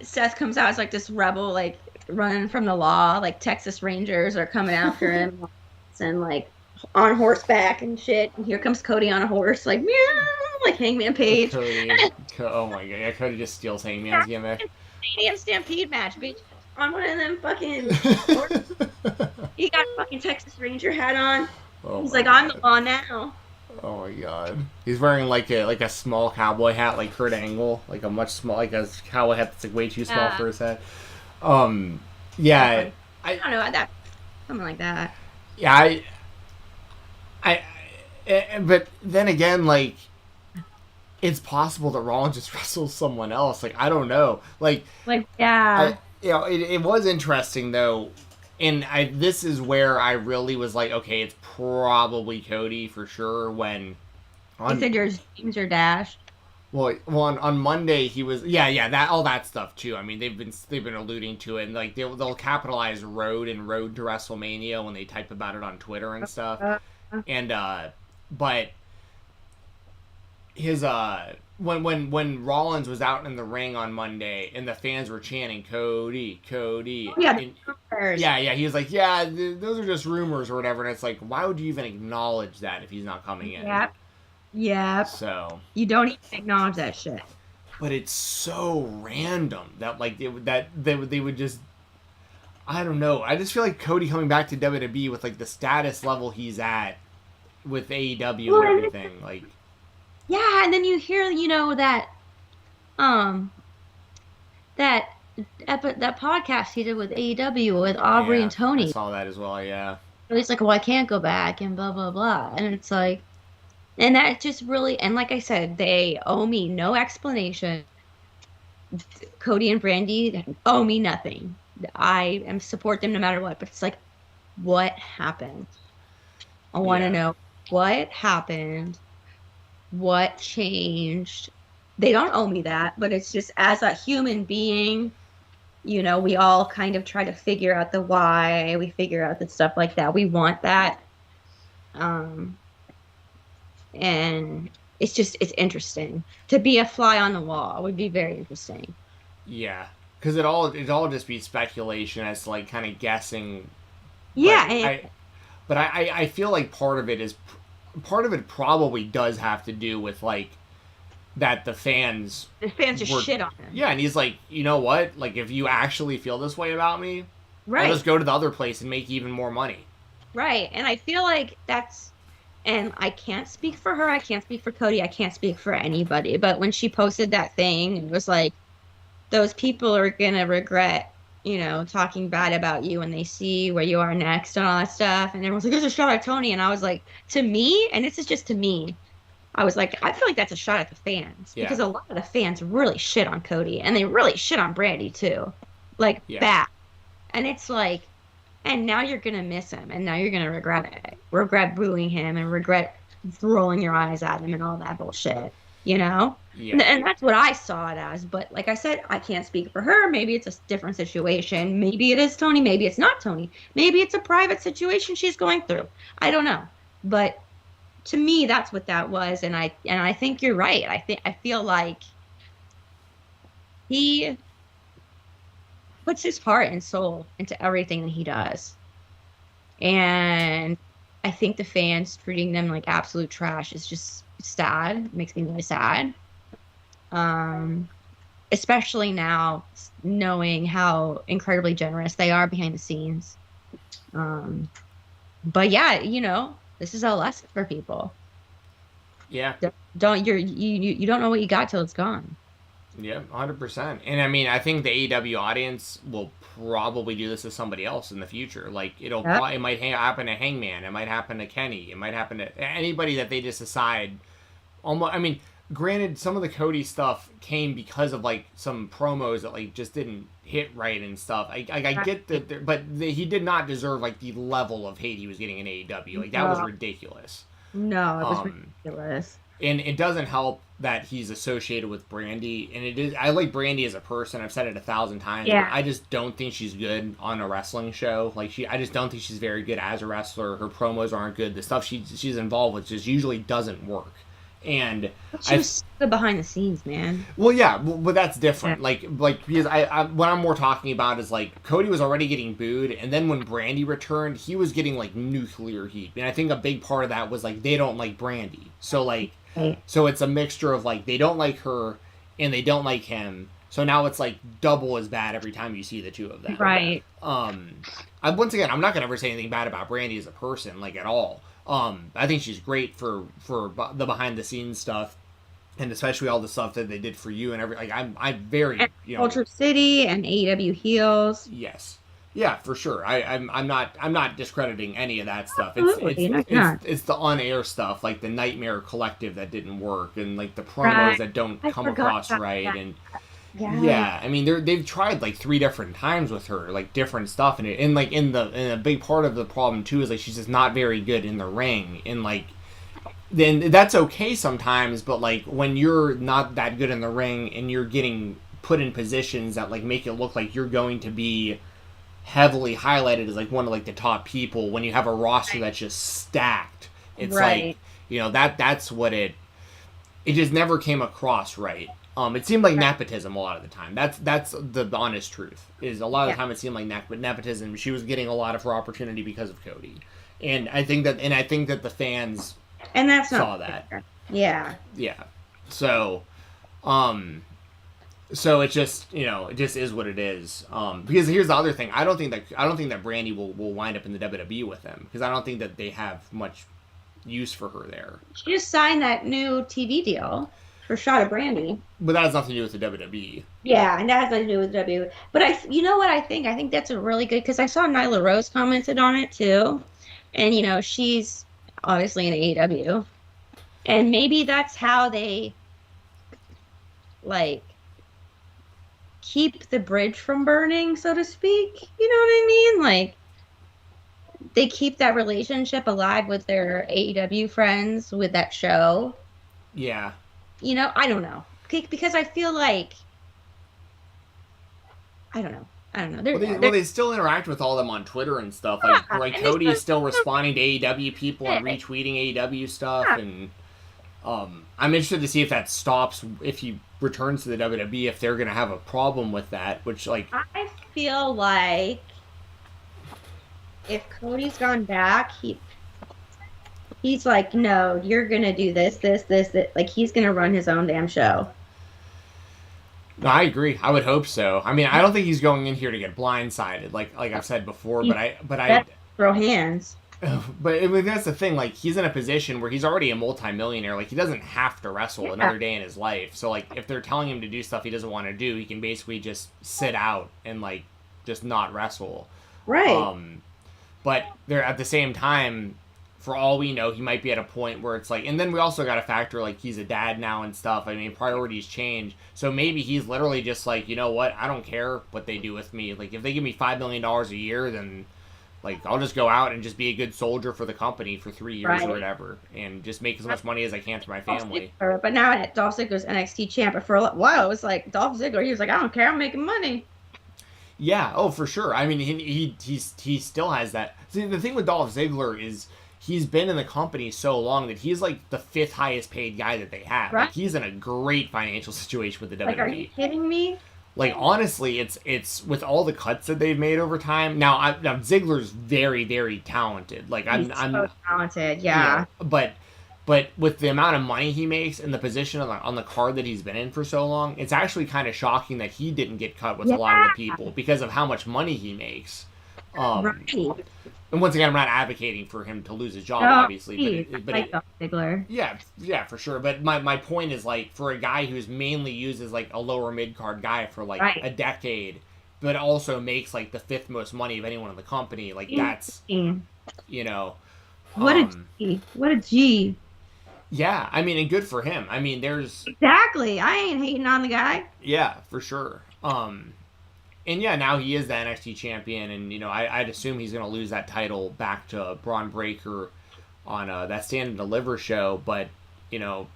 Seth comes out as like this rebel, like, running from the law, like Texas Rangers are coming after him and like on horseback and shit. And here comes Cody on a horse, like meow, like Hangman Page. Oh my god, yeah, Cody just steals Hangman's gimmick. Stadium Stampede match, bitch. On one of them fucking he got a fucking Texas Ranger hat on. Oh, he's like, I'm the law now. Oh my god. He's wearing like a small cowboy hat, like Kurt Angle, like a much small, like a cowboy hat that's like way too small for his head. Yeah, I don't know about that. Something like that. Yeah, but then again, like, it's possible that Rollins just wrestles someone else. Like, I don't know. Like yeah. It was interesting though, and this is where I really was like, okay, it's probably Cody for sure. When you said your dreams are dashed. Well, on Monday he was that all that stuff too. I mean, they've been alluding to it, and like they'll capitalize road and road to WrestleMania when they type about it on Twitter and stuff. And but his when Rollins was out in the ring on Monday and the fans were chanting Cody. Yeah, he was like, yeah, those are just rumors or whatever, and it's like, why would you even acknowledge that if he's not coming in? Yeah. So you don't even acknowledge that shit. But it's so random that like they would just, I don't know. I just feel like Cody coming back to WWE with like the status level he's at with AEW and everything, like. Yeah, and then you hear, you know, that podcast he did with AEW with Aubrey and Tony. I saw that as well. Yeah. He's like, well, I can't go back and blah blah blah, and it's like. And that just really, and like I said, they owe me no explanation. Cody and Brandy owe me nothing. I am support them no matter what. But it's like, what happened? I want to know what happened, what changed. They don't owe me that, but it's just as a human being, we all kind of try to figure out the why. We figure out the stuff like that. We want that. And it's interesting. To be a fly on the wall would be very interesting. Yeah, because it all just be speculation as to like kind of guessing. But Yeah, and I feel like part of it probably does have to do with like that the fans the fans just were, shit on him. yeah, and he's like, you know what, like if you actually feel this way about me, I'll Right. just go to the other place and make even more money. Right. And I feel like and I can't speak for her. I can't speak for Cody. I can't speak for anybody. But when she posted that thing, it was like, those people are going to regret, talking bad about you when they see where you are next and all that stuff. And everyone's like, there's a shot at Tony. And I was like, to me, and this is just to me, I was like, I feel like that's a shot at the fans Yeah. because a lot of the fans really shit on Cody and they really shit on Brandy too. Like, Yeah. bad. And it's like, and now you're going to miss him and now you're going to regret it. Regret booing him and regret rolling your eyes at him and all that bullshit, Yeah. And that's what I saw it as. But like I said, I can't speak for her. Maybe it's a different situation. Maybe it is Tony. Maybe it's not Tony. Maybe it's a private situation she's going through. I don't know. But to me, that's what that was. And I think you're right. I feel like he puts his heart and soul into everything that he does. And I think the fans treating them like absolute trash is just sad. It makes me really sad. Especially now, knowing how incredibly generous they are behind the scenes. But yeah, this is a lesson for people. Yeah. You don't know what you got till it's gone. Yeah, 100%. And I mean, I think the AEW audience will probably do this to somebody else in the future. Like, it might happen to Hangman. It might happen to Kenny. It might happen to anybody that they just decide. Almost, I mean, granted, some of the Cody stuff came because of like some promos that like just didn't hit right and stuff. I get that, but he did not deserve like the level of hate he was getting in AEW. Like, that was ridiculous. No, it was ridiculous. And it doesn't help that he's associated with Brandy. And it is, I like Brandy as a person. I've said it 1,000 times. Yeah. I just don't think she's good on a wrestling show. Like, I just don't think she's very good as a wrestler. Her promos aren't good. The stuff she's involved with just usually doesn't work. And she was good behind the scenes, man. Well, yeah, but that's different. Yeah. Like because I what I'm more talking about is like Cody was already getting booed, and then when Brandy returned, he was getting like nuclear heat. And I think a big part of that was like they don't like Brandy, so like so it's a mixture of like they don't like her and they don't like him. So now it's like double as bad every time you see the two of them. Right. Once again, I'm not gonna ever say anything bad about Brandy as a person, like at all. I think she's great for the behind the scenes stuff, and especially all the stuff that they did for you and every. Like I'm very Culture City and AEW heels. Yes, yeah, for sure. I'm not discrediting any of that stuff. It's the on air stuff, like the Nightmare Collective that didn't work, and like the promos that don't come across right, and. Yeah, I mean they've tried like 3 different times with her, like different stuff, and a big part of the problem too is like she's just not very good in the ring, and like then that's okay sometimes, but like when you're not that good in the ring and you're getting put in positions that like make it look like you're going to be heavily highlighted as like one of like the top people when you have a roster that's just stacked, it's like that's what it just never came across right. It seemed like nepotism a lot of the time. That's the honest truth. Is a lot of the time it seemed like nepotism. She was getting a lot of her opportunity because of Cody, and I think that the fans saw that. Yeah. Yeah. So, so it just it just is what it is. Because here's the other thing. I don't think that Brandy will wind up in the WWE with them because I don't think that they have much use for her there. She just signed that new TV deal. For Shot of Brandy. But that has nothing to do with the WWE. Yeah, and that has nothing to do with WWE. But you know what I think? I think that's a really good, because I saw Nyla Rose commented on it too. And, she's obviously in AEW. And maybe that's how they, like, keep the bridge from burning, so to speak. You know what I mean? Like, they keep that relationship alive with their AEW friends with that show. Yeah. I don't know. Because I feel like, I don't know. I don't know. They still interact with all of them on Twitter and stuff. Like Cody is still responding to AEW people and retweeting AEW stuff, and I'm interested to see if that stops if he returns to the WWE, if they're gonna have a problem with that. Which, like, I feel like if Cody's gone back, he's like, no, you're gonna do this. Like, he's gonna run his own damn show. No, I agree. I would hope so. I mean, I don't think he's going in here to get blindsided, like I've said before. But I throw hands. But that's the thing. Like, he's in a position where he's already a multimillionaire. Like, he doesn't have to wrestle another day in his life. So, like, if they're telling him to do stuff he doesn't want to do, he can basically just sit out and, like, just not wrestle. Right. But they're at the same time, for all we know, he might be at a point where it's like, and then we also got to factor, like, he's a dad now and stuff. I mean, priorities change. So maybe he's literally just like, you know what? I don't care what they do with me. Like, if they give me $5 million a year, then, like, I'll just go out and just be a good soldier for the company for 3 years or whatever, and just make as much money as I can for my family. But now Dolph Ziggler's NXT champ. But for a while, it was like Dolph Ziggler. He was like, I don't care. I'm making money. Yeah. Oh, for sure. I mean, he still has that. See, the thing with Dolph Ziggler is he's been in the company so long that he's like the 5th highest paid guy that they have. Right. Like, he's in a great financial situation with the WWE. Like, are you kidding me? Like, honestly, it's with all the cuts that they've made over time. Now Ziggler's very, very talented. Like, He's so talented, yeah. You know, but with the amount of money he makes and the position on the card that he's been in for so long, it's actually kind of shocking that he didn't get cut with a lot of the people because of how much money he makes. Right. And once again, I'm not advocating for him to lose his job, obviously. But Dolph Ziggler. Yeah, for sure. But my point is, like, for a guy who's mainly used as, like, a lower mid-card guy for, like, a decade, but also makes, like, the 5th most money of anyone in the company, like, that's, you know. What a G. What a G. Yeah, I mean, and good for him. I mean, there's... Exactly. I ain't hating on the guy. Yeah, for sure. And yeah, now he is the NXT champion, and, you know, I'd assume he's going to lose that title back to Braun Breaker on that Stand and Deliver show. But, you know,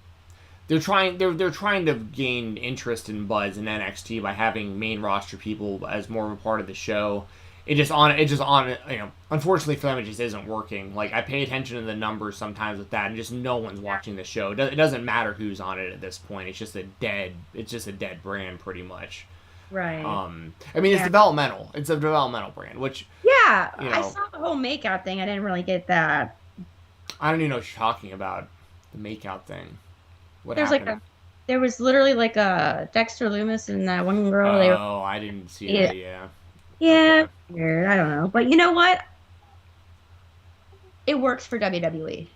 they're trying to gain interest and buzz in NXT by having main roster people as more of a part of the show. You know, unfortunately for them, it just isn't working. Like, I pay attention to the numbers sometimes with that, and just no one's watching the show. It doesn't matter who's on it at this point. It's just a dead brand, pretty much. Right. I mean, it's developmental. It's a developmental brand, which... Yeah, you know, I saw the whole makeout thing. I didn't really get that. I don't even know what you're talking about. The makeout thing. What happened? There was literally like a Dexter Lumis and that one girl. I didn't see that, yeah. Yeah, Okay. weird. I don't know. But you know what? It works for WWE.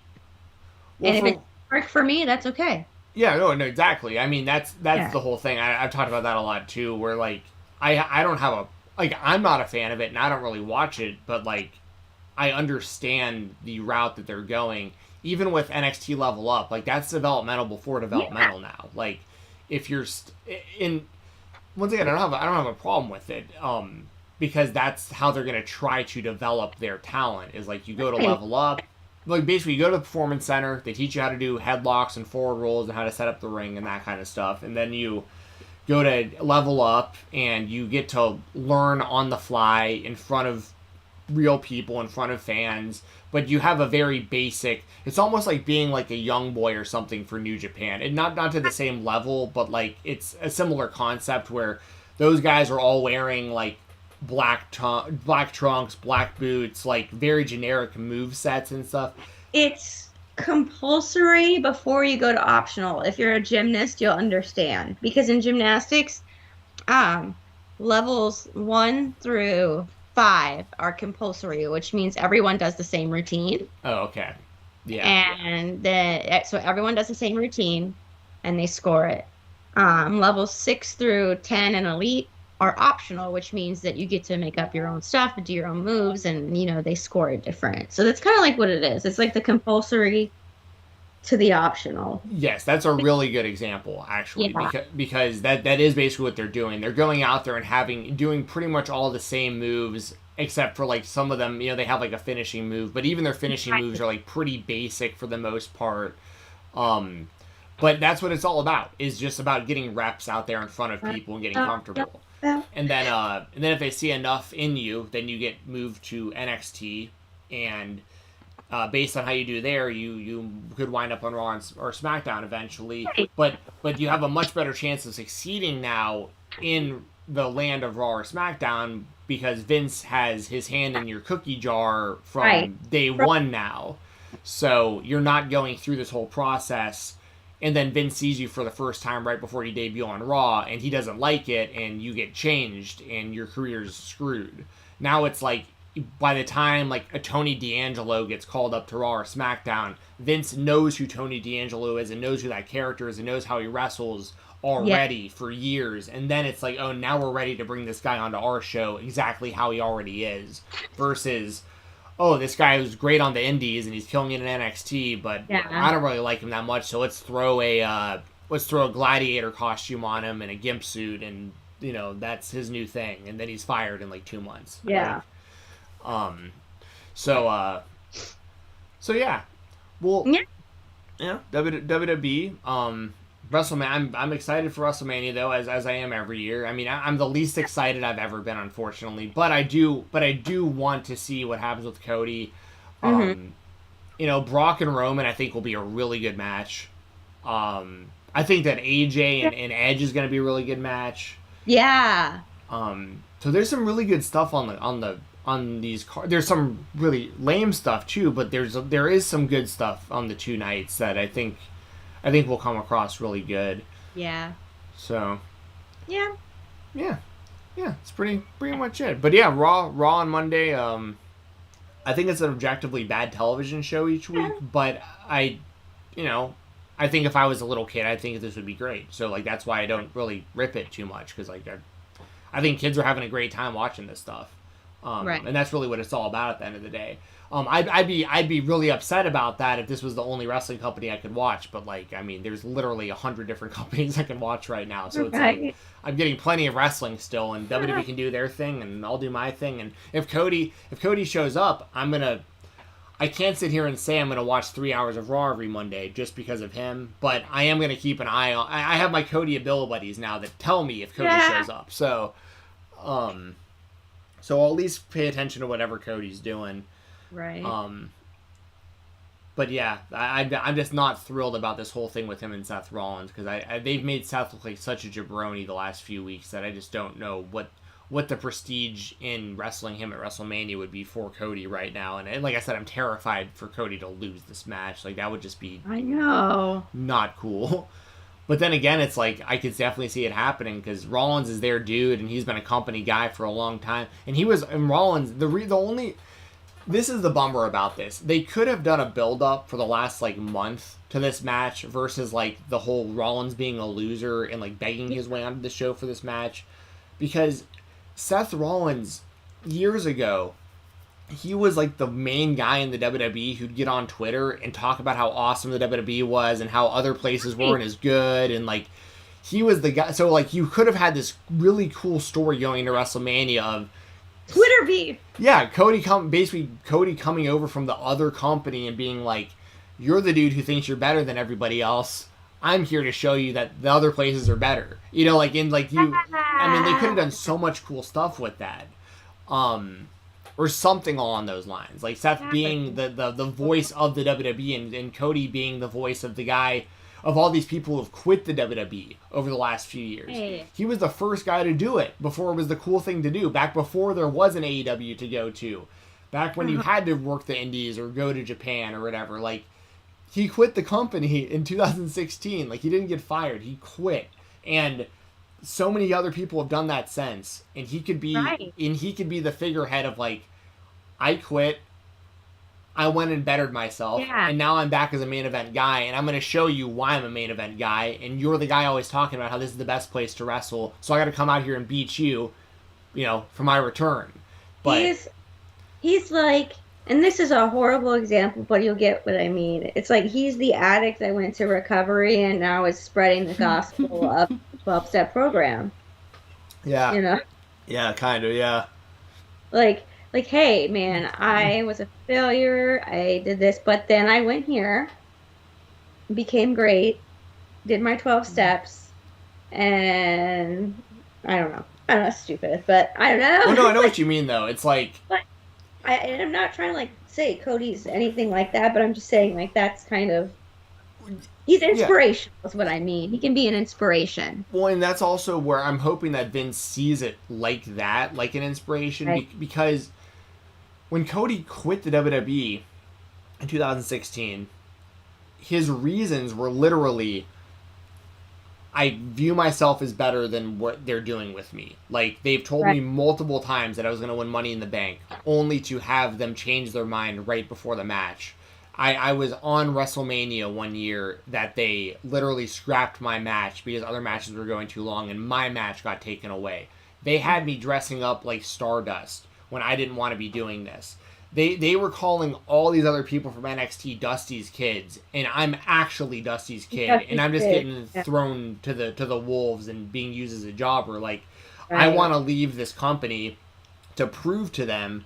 Well, and if it works for me, that's okay. Yeah, no, exactly. I mean, that's the whole thing. I've talked about that a lot too, where, like, I don't have I'm not a fan of it, and I don't really watch it, but, like, I understand the route that they're going. Even with NXT Level Up, like, that's developmental before developmental now. Like, if you're once again, I don't have a problem with it, because that's how they're gonna try to develop their talent. Is, like, you go to Level Up. Like, basically, you go to the Performance Center, they teach you how to do headlocks and forward rolls and how to set up the ring and that kind of stuff. And then you go to Level Up, and you get to learn on the fly in front of real people, in front of fans. But you have a very basic... It's almost like being, like, a young boy or something for New Japan. And not to the same level, but, like, it's a similar concept where those guys are all wearing, like, black trunks, black boots, like, very generic move sets and stuff. It's compulsory before you go to optional. If you're a gymnast, you'll understand, because in gymnastics, levels 1 through 5 are compulsory, which means everyone does the same routine. Oh, okay. Yeah. And so everyone does the same routine, and they score it. Levels 6 through 10 and elite are optional, which means that you get to make up your own stuff and do your own moves, and, you know, they score it different. So that's kind of like what it is. It's like the compulsory to the optional. Yes, that's a really good example, actually, because that is basically what they're doing. They're going out there and doing pretty much all the same moves, except for, like, some of them, you know, they have, like, a finishing move, but even their finishing moves are, like, pretty basic for the most part. But that's what it's all about, is just about getting reps out there in front of people and getting comfortable. Yeah. And then if they see enough in you, then you get moved to NXT, and based on how you do there, you could wind up on Raw or SmackDown eventually. Right. But you have a much better chance of succeeding now in the land of Raw or SmackDown because Vince has his hand in your cookie jar from Right. day one now. So you're not going through this whole process, and then Vince sees you for the first time right before you debut on Raw, and he doesn't like it, and you get changed, and your career's screwed. Now it's like, by the time like a Tony D'Angelo gets called up to Raw or SmackDown, Vince knows who Tony D'Angelo is and knows who that character is and knows how he wrestles already for years. And then it's like, oh, now we're ready to bring this guy onto our show exactly how he already is. Versus, oh, this guy was great on the Indies and he's killing it in NXT, but I don't really like him that much. So let's throw a gladiator costume on him and a gimp suit, and that's his new thing. And then he's fired in like 2 months. Yeah. So yeah. Well, yeah. WWE. WrestleMania. I'm excited for WrestleMania though, as I am every year. I mean, I'm the least excited I've ever been, unfortunately. But I do want to see what happens with Cody. Brock and Roman, I think, will be a really good match. I think that AJ and Edge is going to be a really good match. Yeah. So there's some really good stuff on these cards. There's some really lame stuff too, but there is some good stuff on the 2 nights that I think will come across really good. Yeah. So. Yeah. Yeah. It's pretty much it. But yeah, Raw on Monday. I think it's an objectively bad television show each week, but I think if I was a little kid, I think this would be great. So like that's why I don't really rip it too much, because like I think kids are having a great time watching this stuff. Right. And that's really what it's all about at the end of the day. I'd be really upset about that if this was the only wrestling company I could watch. But like, I mean, there's literally 100 different companies I can watch right now. So it's like, I'm getting plenty of wrestling still, and WWE can do their thing, and I'll do my thing. And if Cody shows up, I can't sit here and say I'm gonna watch 3 hours of Raw every Monday just because of him. But I am gonna keep an eye on. I have my Cody Abill buddies now that tell me if Cody shows up. So, so I'll at least pay attention to whatever Cody's doing. Right. But yeah, I'm just not thrilled about this whole thing with him and Seth Rollins, because they've made Seth look like such a jabroni the last few weeks that I just don't know what the prestige in wrestling him at WrestleMania would be for Cody right now. And like I said, I'm terrified for Cody to lose this match. Like that would just be not cool. But then again, it's like I could definitely see it happening, because Rollins is their dude, and he's been a company guy for a long time. And Rollins, this is the bummer about this. They could have done a build-up for the last like month to this match versus like the whole Rollins being a loser and like begging his way onto the show for this match, because Seth Rollins years ago, he was like the main guy in the WWE who'd get on Twitter and talk about how awesome the WWE was and how other places weren't as good, and like he was the guy. So like you could have had this really cool story going into WrestleMania of Twitter beef. Yeah, Cody coming over from the other company and being like, "You're the dude who thinks you're better than everybody else. I'm here to show you that the other places are better." I mean, they could have done so much cool stuff with that. Or something along those lines. Like Seth being the voice of the WWE, and Cody being the voice of the guy, of all these people who have quit the WWE over the last few years. Hey. He was the first guy to do it before it was the cool thing to do. Back before there was an AEW to go to. Back when you had to work the indies or go to Japan or whatever. Like, he quit the company in 2016. Like, he didn't get fired. He quit. And so many other people have done that since, and he could be the figurehead of like, I quit, I went and bettered myself, and now I'm back as a main event guy, and I'm going to show you why I'm a main event guy, and you're the guy always talking about how this is the best place to wrestle, so I got to come out here and beat you, for my return. But he's like, and this is a horrible example, but you'll get what I mean. It's like he's the addict that went to recovery and now is spreading the gospel of 12-step program. Yeah. Yeah, kind of, yeah. Like, hey, man, I was a failure. I did this, but then I went here, became great, did my 12 steps, and I don't know. I don't know, stupid, but I don't know. Well, no, I know what you mean though. It's like, But I'm not trying to like say Cody's anything like that, but I'm just saying like that's kind of he's yeah. inspirational. Is what I mean. He can be an inspiration. Well, and that's also where I'm hoping that Vince sees it like that, like an inspiration, Right. because when Cody quit the WWE in 2016, his reasons were literally, I view myself as better than what they're doing with me. Like, they've told Right. me multiple times that I was going to win Money in the Bank, only to have them change their mind right before the match. I was on WrestleMania one year that they literally scrapped my match because other matches were going too long, and my match got taken away. They had me dressing up like Stardust when I didn't want to be doing this. They were calling all these other people from NXT Dusty's kids, and I'm actually Dusty's kid, and I'm just getting thrown to the wolves and being used as a jobber. Like, I want to leave this company to prove to them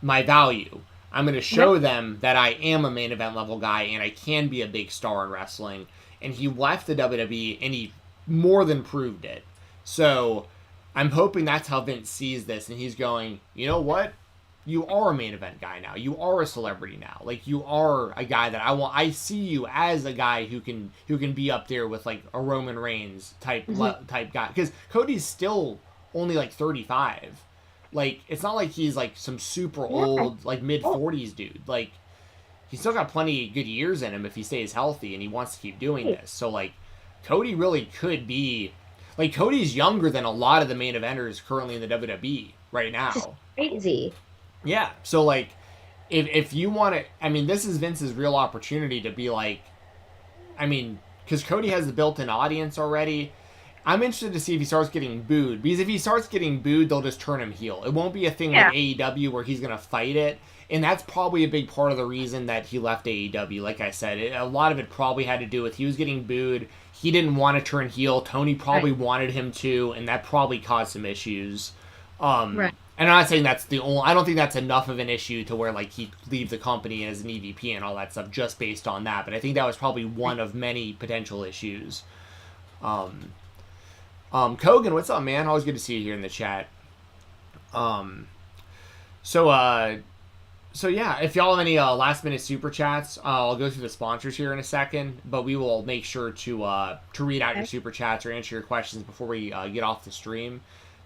my value. I'm going to show them that I am a main event level guy and I can be a big star in wrestling. And he left the WWE and he more than proved it. So I'm hoping that's how Vince sees this, and he's going, you know what? You are a main event guy now. You are a celebrity now. Like, you are a guy that I see you as a guy who can be up there with like a Roman Reigns type guy, because Cody's still only like 35. Like, it's not like he's like some super old, like mid 40s dude. Like, he's still got plenty of good years in him if he stays healthy and he wants to keep doing this. So like, Cody really could be, like, Cody's younger than a lot of the main eventers currently in the WWE right now. It's crazy. Yeah. So like, if you want to, I mean, this is Vince's real opportunity to be like, I mean, because Cody has the built-in audience already. I'm interested to see if he starts getting booed, because if he starts getting booed, they'll just turn him heel. It won't be a thing like AEW where he's going to fight it, and that's probably a big part of the reason that he left AEW. Like I said, a lot of it probably had to do with he was getting booed. He didn't want to turn heel. Tony probably wanted him to, and that probably caused some issues. And I'm not saying that's the only. I don't think that's enough of an issue to where like he leaves the company as an EVP and all that stuff just based on that. But I think that was probably one of many potential issues. Kogan, what's up, man? Always good to see you here in the chat. So yeah, if y'all have any last minute super chats, I'll go through the sponsors here in a second, but we will make sure to read out your super chats or answer your questions before we get off the stream.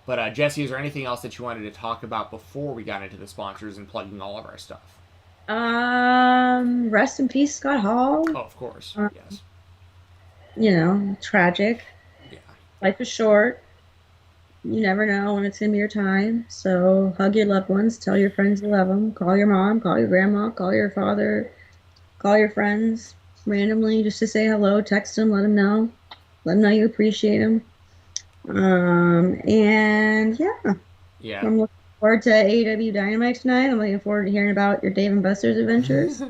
But Jessi, is there anything else that you wanted to talk about before we got into the sponsors and plugging all of our stuff? Rest in peace, Scott Hall. Oh, of course, yes. You know, tragic. Yeah. Life is short. You never know when it's going to be your time. So hug your loved ones. Tell your friends you love them. Call your mom. Call your grandma. Call your father. Call your friends randomly just to say hello. Text them. Let them know. Let them know you appreciate them. And yeah. I'm looking forward to AEW Dynamite tonight. I'm looking forward to hearing about your Dave and Buster's adventures.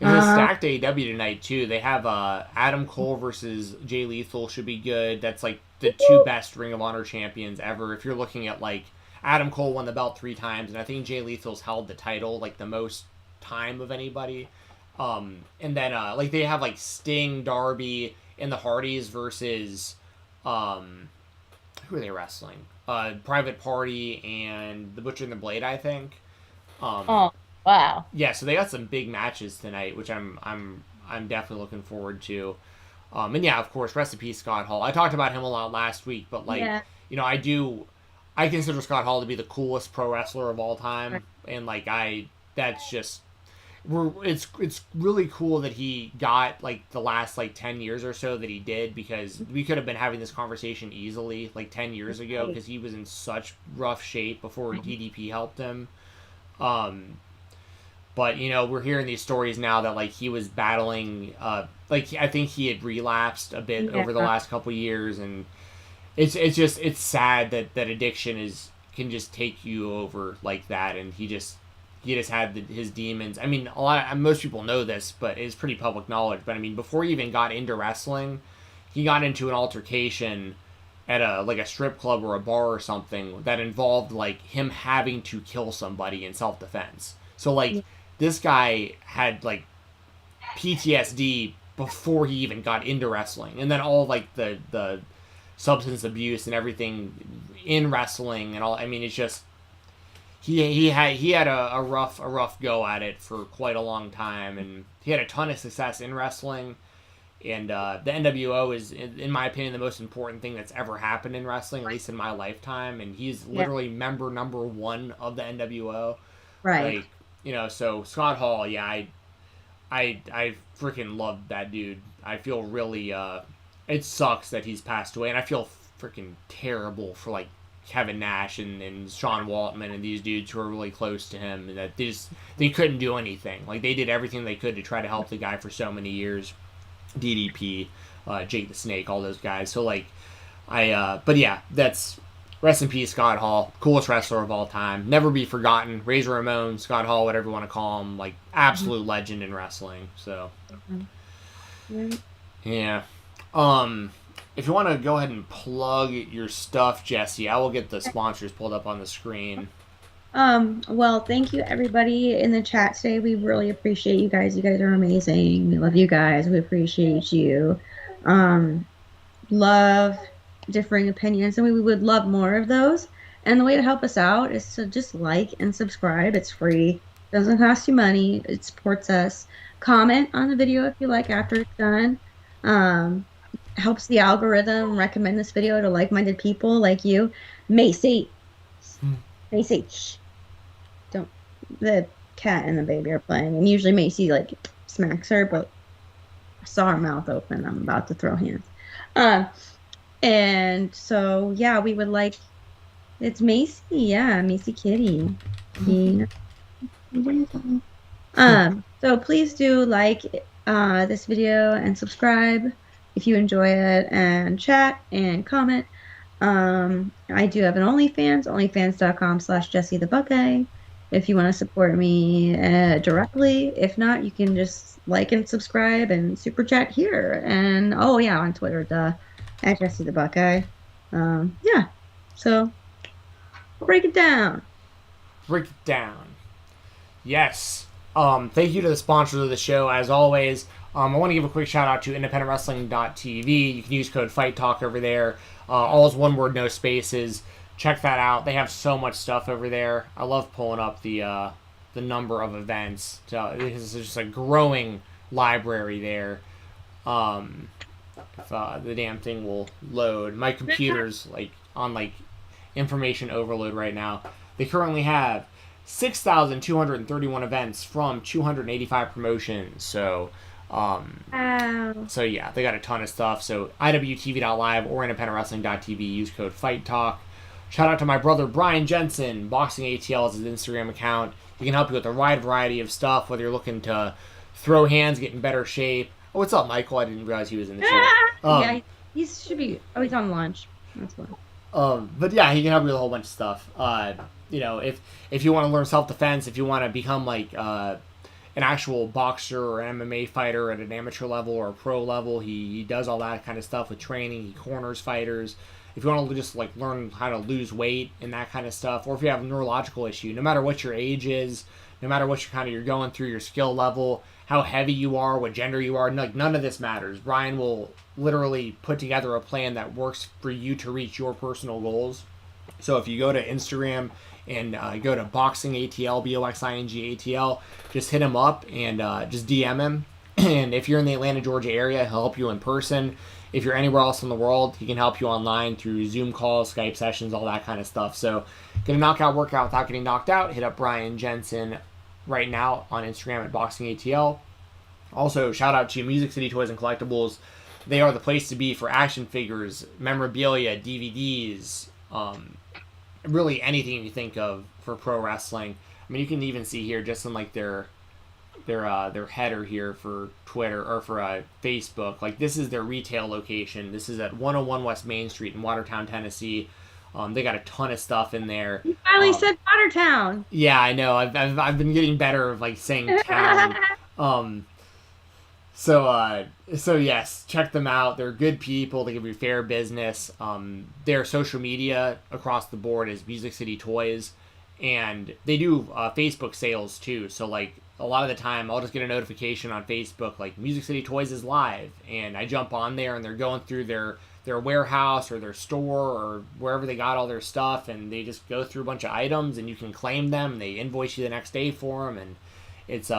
It's a stacked AEW tonight, too. They have Adam Cole versus Jay Lethal should be good. That's, like, the two best Ring of Honor champions ever. If you're looking at, like, Adam Cole won the belt 3 times, and I think Jay Lethal's held the title, like, the most time of anybody. And then, like, they have, like, Sting, Darby, and the Hardys versus, who are they wrestling? Private Party and the Butcher and the Blade, I think. Wow. Yeah, so they got some big matches tonight, which I'm definitely looking forward to. And yeah, of course, rest in peace, Scott Hall. I talked about him a lot last week, but like, you know, I consider Scott Hall to be the coolest pro wrestler of all time, and like it's really cool that he got like the last like 10 years or so that he did, because we could have been having this conversation easily like 10 years ago, because he was in such rough shape before DDP helped him. But, you know, we're hearing these stories now that, like, he was battling, like, I think he had relapsed a bit over the last couple of years, and it's sad that addiction can just take you over like that, and he just had his demons. I mean, most people know this, but it's pretty public knowledge, but, I mean, before he even got into wrestling, he got into an altercation at a strip club or a bar or something that involved, like, him having to kill somebody in self-defense. So, like, this guy had, like, PTSD before he even got into wrestling. And then all, like, the substance abuse and everything in wrestling and all. I mean, it's just he had a rough go at it for quite a long time, and he had a ton of success in wrestling. And the NWO is, in my opinion, the most important thing that's ever happened in wrestling, at least in my lifetime. And he's literally member number 1 of the NWO. Right. Like, you know, so Scott Hall, yeah, I freaking love that dude. I feel really, it sucks that he's passed away, and I feel freaking terrible for, like, Kevin Nash and Sean Waltman and these dudes who are really close to him, and that they couldn't do anything. Like, they did everything they could to try to help the guy for so many years. DDP, Jake the Snake, all those guys. So, like, but yeah, that's rest in peace, Scott Hall, coolest wrestler of all time, never be forgotten. Razor Ramon, Scott Hall, whatever you want to call him, like, absolute legend in wrestling. So, yeah. If you want to go ahead and plug your stuff, Jessi, I will get the sponsors pulled up on the screen. Well, thank you everybody in the chat today. We really appreciate you guys. You guys are amazing. We love you guys. We appreciate you. Love differing opinions, and we would love more of those. And the way to help us out is to just like and subscribe. It's free. Doesn't cost you money. It supports us. Comment on the video if you like after it's done. Helps the algorithm recommend this video to like-minded people like you. Macy. Macy. Shh. Don't. The cat and the baby are playing, and usually Macy like smacks her, but I saw her mouth open. I'm about to throw hands. And so yeah, we would like. It's Macy, yeah, Macy Kitty. So please do like this video and subscribe if you enjoy it, and chat and comment. I do have an OnlyFans, onlyfans.com/Jessi the Buckeye, if you want to support me directly. If not, you can just like and subscribe and super chat here. And oh yeah, on Twitter, at Jessi the Buckeye. Yeah, so break it down. Break it down. Yes. Thank you to the sponsors of the show, as always. I want to give a quick shout out to independentwrestling.tv. You can use code FIGHTTALK over there. All is one word, no spaces. Check that out. They have so much stuff over there. I love pulling up the number of events. So this is just a growing library there. If the damn thing will load. My computer's like on like information overload right now. They currently have 6,231 events from 285 promotions. So so yeah, they got a ton of stuff. So IWTV.live or independentwrestling.tv, use code FIGHTTALK. Shout out to my brother Brian Jensen. Boxing ATL is his Instagram account. He can help you with a wide variety of stuff, whether you're looking to throw hands, get in better shape. Oh, what's up, Michael? I didn't realize he was in the chat. Yeah, he should be. Oh, he's on lunch. That's fine. But yeah, he can help you with a whole bunch of stuff. You know, if you want to learn self-defense, if you want to become like an actual boxer or an MMA fighter at an amateur level or a pro level, he does all that kind of stuff with training. He corners fighters. If you want to just like learn how to lose weight and that kind of stuff, or if you have a neurological issue, no matter what your age is, no matter what you're going through, your skill level, how heavy you are, what gender you are, none of this matters. Brian will literally put together a plan that works for you to reach your personal goals. So if you go to Instagram and go to Boxing ATL, BOXING ATL, just hit him up and just DM him. And if you're in the Atlanta, Georgia area, he'll help you in person. If you're anywhere else in the world, he can help you online through Zoom calls, Skype sessions, all that kind of stuff. So get a knockout workout without getting knocked out. Hit up Brian Jensen right now on Instagram at Boxing ATL. Also, shout out to Music City Toys and Collectibles. They are the place to be for action figures, memorabilia, DVDs, really anything you think of for pro wrestling. I mean, you can even see here just in like their header here for Twitter or for Facebook. Like, this is their retail location. This is at 101 West Main Street in Watertown, Tennessee. They got a ton of stuff in there. You finally said Watertown. Yeah, I know. I've been getting better of like saying town. So yes, check them out. They're good people. They give you fair business. Their social media across the board is Music City Toys, and they do Facebook sales too. So like a lot of the time, I'll just get a notification on Facebook like Music City Toys is live, and I jump on there and they're going through their their warehouse or their store or wherever they got all their stuff, and they just go through a bunch of items, and you can claim them. And they invoice you the next day for them, and it's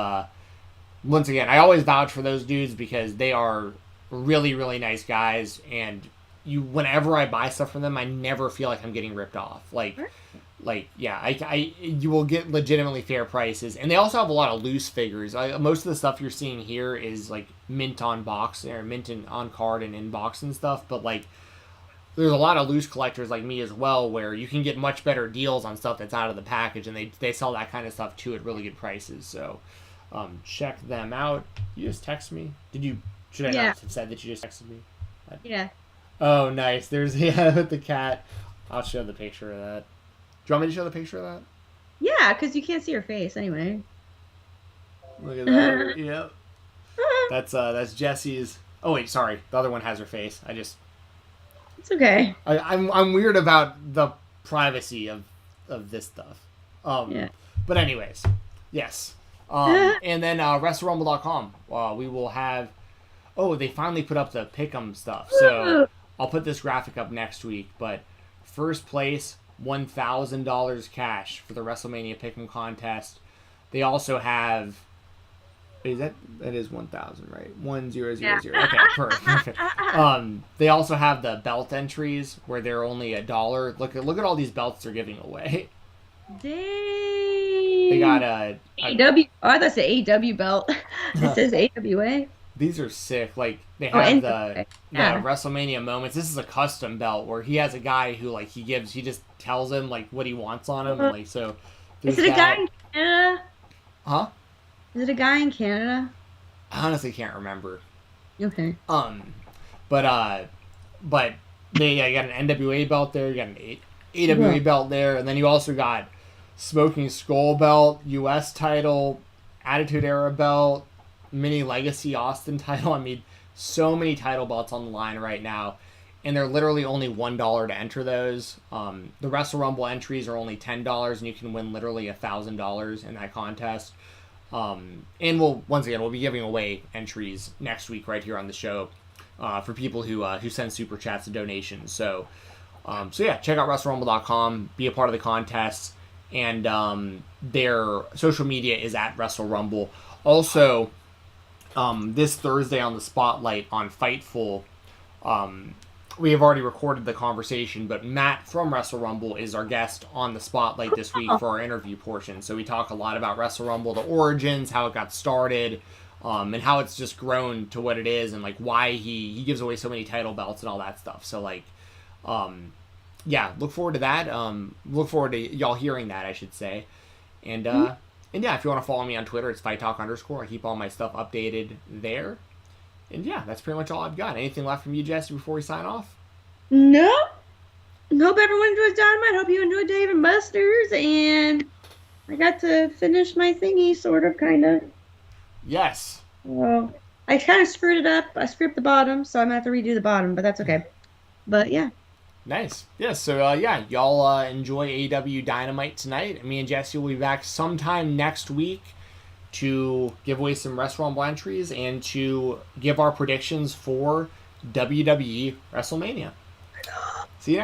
once again, I always vouch for those dudes because they are really, really nice guys, and whenever I buy stuff from them, I never feel like I'm getting ripped off. You will get legitimately fair prices, and they also have a lot of loose figures. Most of the stuff you're seeing here is like mint on box or mint on card and in box and stuff, but like there's a lot of loose collectors like me as well, where you can get much better deals on stuff that's out of the package, and they sell that kind of stuff too at really good prices. So check them out. You just text me. Should I not have said that you just texted me? Yeah. Oh, nice. There's with the cat. I'll show the picture of that. Do you want me to show the picture of that? Yeah, because you can't see her face anyway. Look at that. Yep. That's Jessi's. Oh wait, sorry. The other one has her face. It's okay. I'm weird about the privacy of this stuff. Yeah. But anyways, yes. And then WrestleRumble.com. We will have. Oh, they finally put up the pick'em stuff. So I'll put this graphic up next week. But first place, $1,000 cash for the WrestleMania pick'em contest. They also have. That is 1,000, right? 1,000. Okay, perfect. They also have the belt entries where they're only $1. Look at all these belts they're giving away. Dang. They got a AW. Oh, that's the AW belt. It says AWA. These are sick. Like they have the yeah. WrestleMania moments. This is a custom belt where he has a guy who like he just tells him like what he wants on him. And, like so. Is it a guy in Canada? Huh? Is it a guy in Canada? I honestly can't remember. Okay. But you got an NWA belt there. You got an AWA belt there, and then you also got Smoking Skull belt, U.S. title, Attitude Era belt, Mini Legacy Austin title. I mean, so many title belts on the line right now, and they're literally only $1 to enter those. The Wrestle Rumble entries are only $10, and you can win literally $1,000 in that contest. And we'll be giving away entries next week right here on the show for people who send super chats and donations. So yeah, check out WrestleRumble.com, be a part of the contest, and their social media is at WrestleRumble. Also, this Thursday on the Spotlight on Fightful, we have already recorded the conversation, but Matt from Wrestle Rumble is our guest on the Spotlight this week for our interview portion. So we talk a lot about Wrestle Rumble, the origins, how it got started, and how it's just grown to what it is, and like why he gives away so many title belts and all that stuff. So like, look forward to that. Look forward to y'all hearing that, I should say. And yeah, if you want to follow me on Twitter, it's FightTalk_. I keep all my stuff updated there. And yeah, that's pretty much all I've got. Anything left from you, Jessi, before we sign off? No. Hope everyone enjoys Dynamite. Hope you enjoyed Dave and Buster's. And I got to finish my thingy, sort of, kind of. Yes. Well, I kind of screwed it up. I screwed the bottom, so I'm going to have to redo the bottom, but that's okay. But yeah. Nice. Yeah, so y'all enjoy AEW Dynamite tonight. Me and Jessi will be back sometime next week to give away some Wrestle Rumble entries and to give our predictions for WWE WrestleMania. See you next